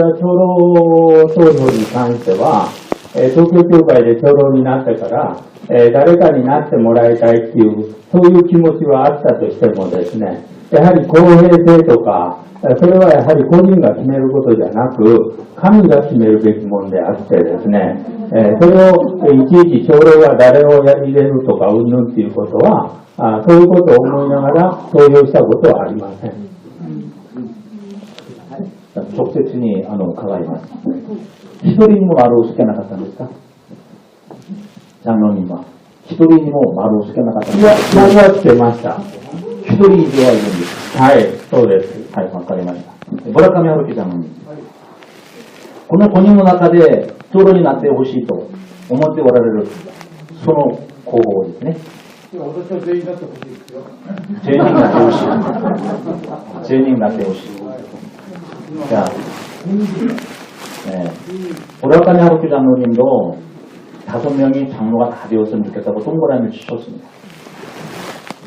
は共同投票に関しては、東京教会で共同になったから、誰かになってもらいたいっていう、そういう気持ちはあったとしてもですね、やはり公平性とか、それはやはり個人が決めることじゃなく、神が決めるべきものであってですね、それをいちいち長老が誰を入れるとかうんぬんっていうことは、そういうことを思いながら投票したことはありません。直接に伺います。一人にも丸をつけなかったんですか？장로님は一人にも丸をつけなかったんですか？いや、丸はつけました。一人以上はいるんです。はい、そうです。はい、わかりました。村上春樹장로님。この5人の中で長老になってほしいと思っておられるその候補ですね。私は全員だってほしいですよ。全員になってほしい。全員になってほしい。자, 오락관의 하루키 장로님도 5명이 장로가 다 되었으면 좋겠다고 동그라미를 치셨습니다.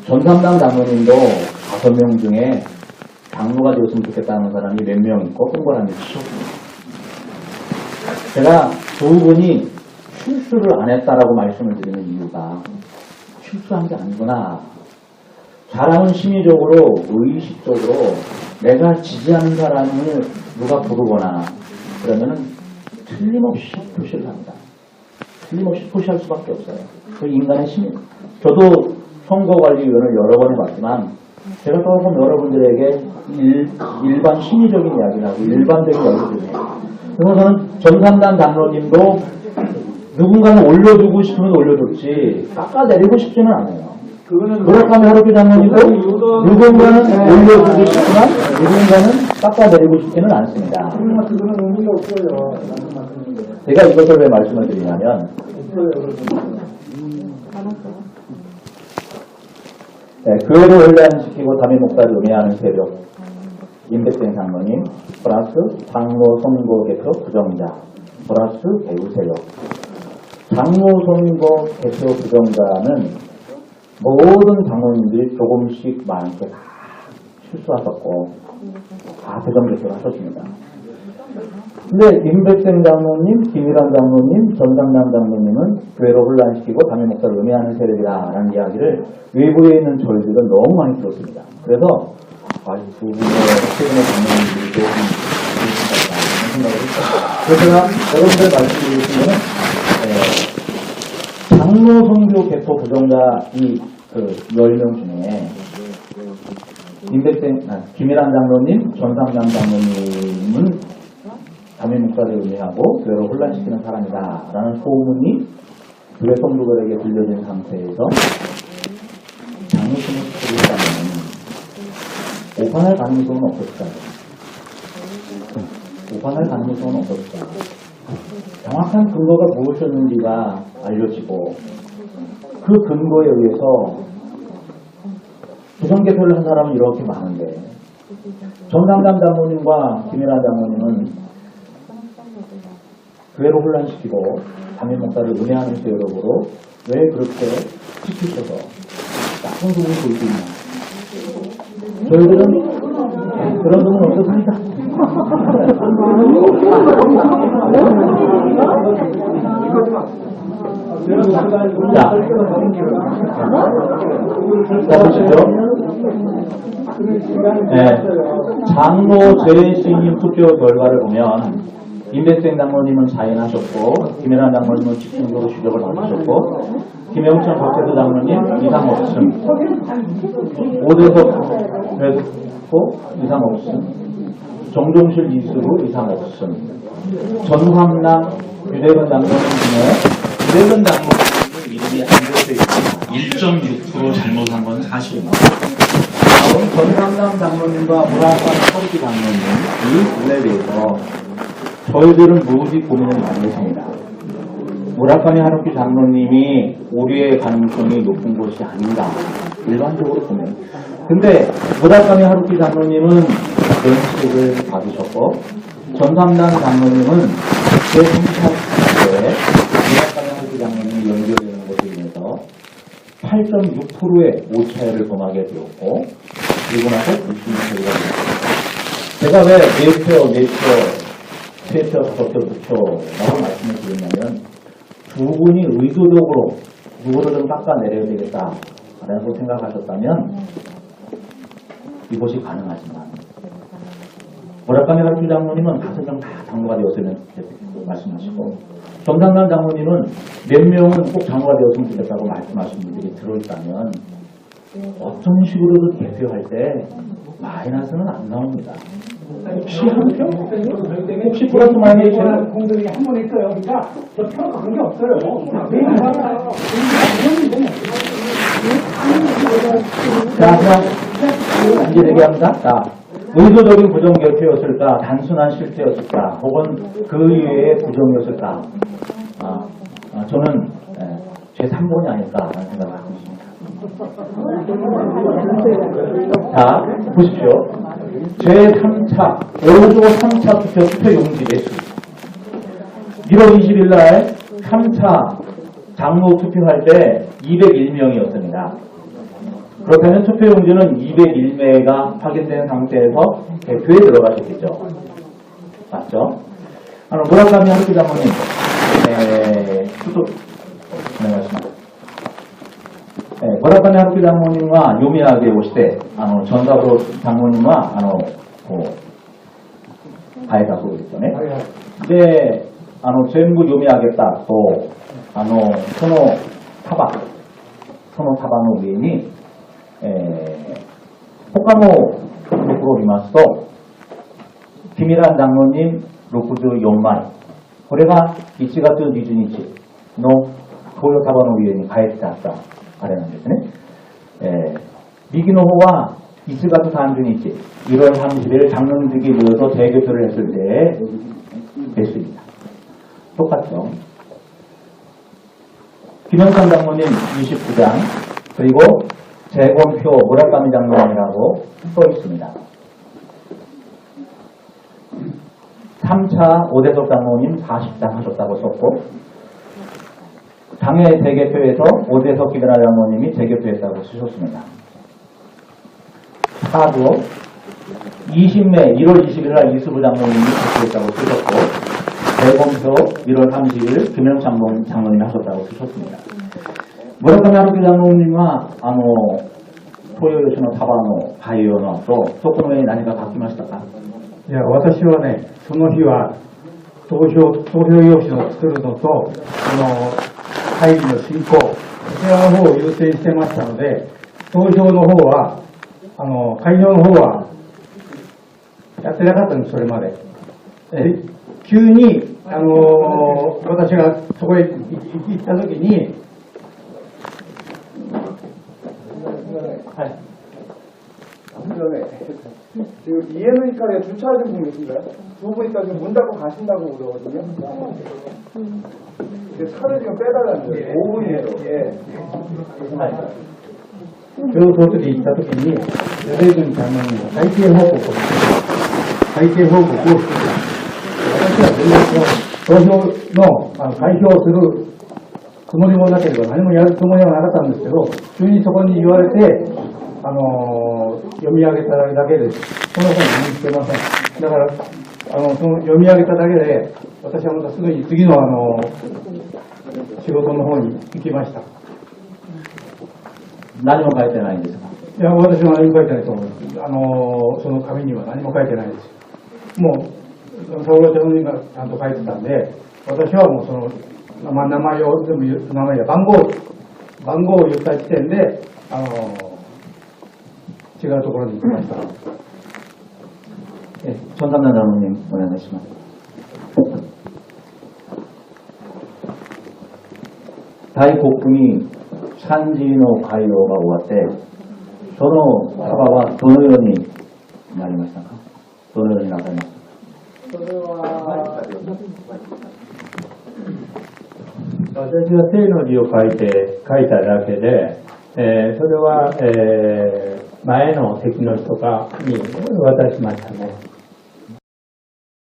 전삼당 장로님도 5명 중에 장로가 되었으면 좋겠다는 사람이 몇 명 있고 동그라미를 치셨습니다. 제가 두 분이 출수를 안 했다라고 말씀을 드리는 이유가 출수한 게 아니구나. 사람은 심리적으로, 의식적으로 내가 지지하는 사람을 누가 부르거나 그러면은 틀림없이 표시를 합니다. 틀림없이 표시할 수밖에 없어요. 그 인간의 심리. 저도 선거관리위원을 여러 번 해봤지만 제가 조금 여러분들에게 일반 심리적인 이야기를 하고 일반적인 이야기를 드려요. 그래서 저는 전삼단 장로님도 누군가는 올려주고 싶으면 올려줬지 깎아내리고 싶지는 않아요. 무라카미 하루키 장로님도 누군가는 올려주고 싶지만 누군가는 깎아내리고 싶지는 않습니다. 제가 이것을 왜 말씀을 드리냐면 교회를 혼란시키고 담임 목사를 음해하는 세력 임백생 장로님 플러스 장로 선거 개표 부정자 플러스 배우 세력 장로 선거 개표 부정자는 모든 장로님들이 조금씩 많게 다 실수하셨고 다 대전 개표를 하셨습니다. 근데 임백생 장로님, 김일환 장로님, 전상남 장로님은 교회를 혼란시키고 담임 목사를 음해하는 세력이라는 이야기를 외부에 있는 저희들은 너무 많이 들었습니다. 그래서 두 분의 최근의 장로님들이 조금 그렇습니다. 생각을 했어요. 그래서 제가 여러분들 말씀드리는 장로 선교 개표 부정자 이 10명 중에 김일환 장로님, 전상남 장로님은 담임 목사를 음해하고 교회를 혼란시키는 사람이다라는 소문이 교회 성도들에게 들려진 상태에서 장로팀을 부르다면 오판할 가능성은 없었을까요? 오판할 가능성은 없었을까요? 정확한 근거가 무엇이었는지가 알려지고 그 근거에 의해서 부정개표를 한 사람은 이렇게 많은데 전상남 장로님과 김일환 장로님은 교회를 혼란시키고 담임 목사를 은혜하는 세력으로 왜 그렇게 지키셔서 나쁜 소문을 보이고 있나. 저희들은 그런 소문 없었습니다. 자 보시죠. 장로 재신임 투표 결과를 보면 임백생 장로님은 사인하셨고 김일환 장로님은 집중적으로 주력을 받으셨고 김영천 박태수 장로님 이상 없음 5대석 그랬고 이상 없음 정종실 이수루 이상 없음 전황남 유대근 장로님 중에 유대근 장로님 이름이 안 적혀 있습니다. 1.6% 잘못한 건 사실입니다. 다음 전황남 장로님과 무라카미 하루키 장로님 이 분에 대해서 저희들은 무지 고민을 많이 했습니다. 무라카미 하루키 장로님이 오류의 가능성이 높은 것이 아닌가 일반적으로 보면. 근데 무라카미 하루키 장로님은 면책을 받으셨고 전삼단 장로님은 제3차 때 무라카미 하루키 장로님이 연결되는 것에 인해서 8.6%의 오차를 범하게 되었고 그리고 나서 90년 저희가 제가 왜 4표, 3표, 5표, 9표라고 말씀을 드렸냐면 두 분이 의도적으로 누구를 좀 깎아내려야 되겠다라고 생각하셨다면 이것이 가능하지만 무라카미 하루키 장로님은 5명 다 장로가 되었으면 말씀하시고 정상란 장로님은 몇 명은 꼭 장로가 되었으면 좋겠다고 말씀하신 분들이 들어있다면 어떤 식으로든 대표할 때 마이너스는 안 나옵니다. 혹시 한 표? 혹시 플러스 마이너스 저는 공동이 한 번 있어요. 그러니까 저 표 그런 게 없어요. 자, 그럼 이제 얘기합니다. 자, 의도적인 부정결표였을까, 단순한 실패였을까, 혹은 그 이외의 부정이었을까. 저는 제 3번이 아닐까라는 생각을 하고 있습니다. 자, 보십시오. 제3차, 5조 3차 투표 용지 매수. 1월 20일 날 3차 장로 투표할 때 201명이었습니다. 그렇다면 투표 용지는 201매가 확인된 상태에서 대표에 들어가셨겠죠. 맞죠? 무라카미 하루키 장로님, 무라카미 하루키 장로님과 요미하게 오시되, 전사부 장로님과, 가해다 소리죠. 근데, 전부 요미하겠다, 또, 소노 타바노 위인이, 他のところを見ますと、キミラン장로님64枚、これが1月20日の東洋タバの上に帰ってあったあれなんですね。右の方は1月30日、1월 30일 장로님들이 모여서 대교표를 했을 때의 매수입니다. 똑같죠. 김영삼 장로님 29장, 그리고 재검표 무라카미 장로님이라고 써 있습니다. 3차 오대석 장로님 40장 하셨다고 썼고, 당의 재개표에서 오대석 기드라 장로님이 재개표했다고 쓰셨습니다. 4조 20매 1월 20일 날 이수부 장로님이 재개표했다고 쓰셨고, 재검표 1월 30일 김영삼 장로님이 하셨다고 쓰셨습니다. 村上春樹장로님は東洋吉野タバの俳優の後、そこの上に何か書きましたか？いや、私はね、その日は投票用紙を作るのと、会議の進行、こちらの方を優先してましたので、投票の方は、開票の方はやってなかったんです、それまで。急に、私がそこへ行った時に、지금 이해노니까에 주차하신 분 계신가요? 두 분 있다 지금 문 닫고 가신다고 그러거든요. 차를 지금 빼달라는 거예요. 5분이에요. 예. その時行った時に、米軍長官に会計報告をして、私は全然投票の開票するつもりもなければ何もやるつもりはなかったんですけど、急にそこに言われて、読み上げただけです。その本何もしてません。だから、その読み上げただけで、私はまたすぐに次の仕事の方に行きました。何も書いてないんですか？いや、私は何も書いてないと思います。その紙には何も書いてないです。もう、総合長人がちゃんと書いてたんで、私はもうその、名前を全部言う、名前や番号を言った時点で、違うところに行きました。전삼단 장로님お願いします。大国に3時の会合が終わって、その幅はどのようになりましたか？どのようになさいましたか？それは私は正の字を書いただけで、それは、前の席の人に渡しましたね。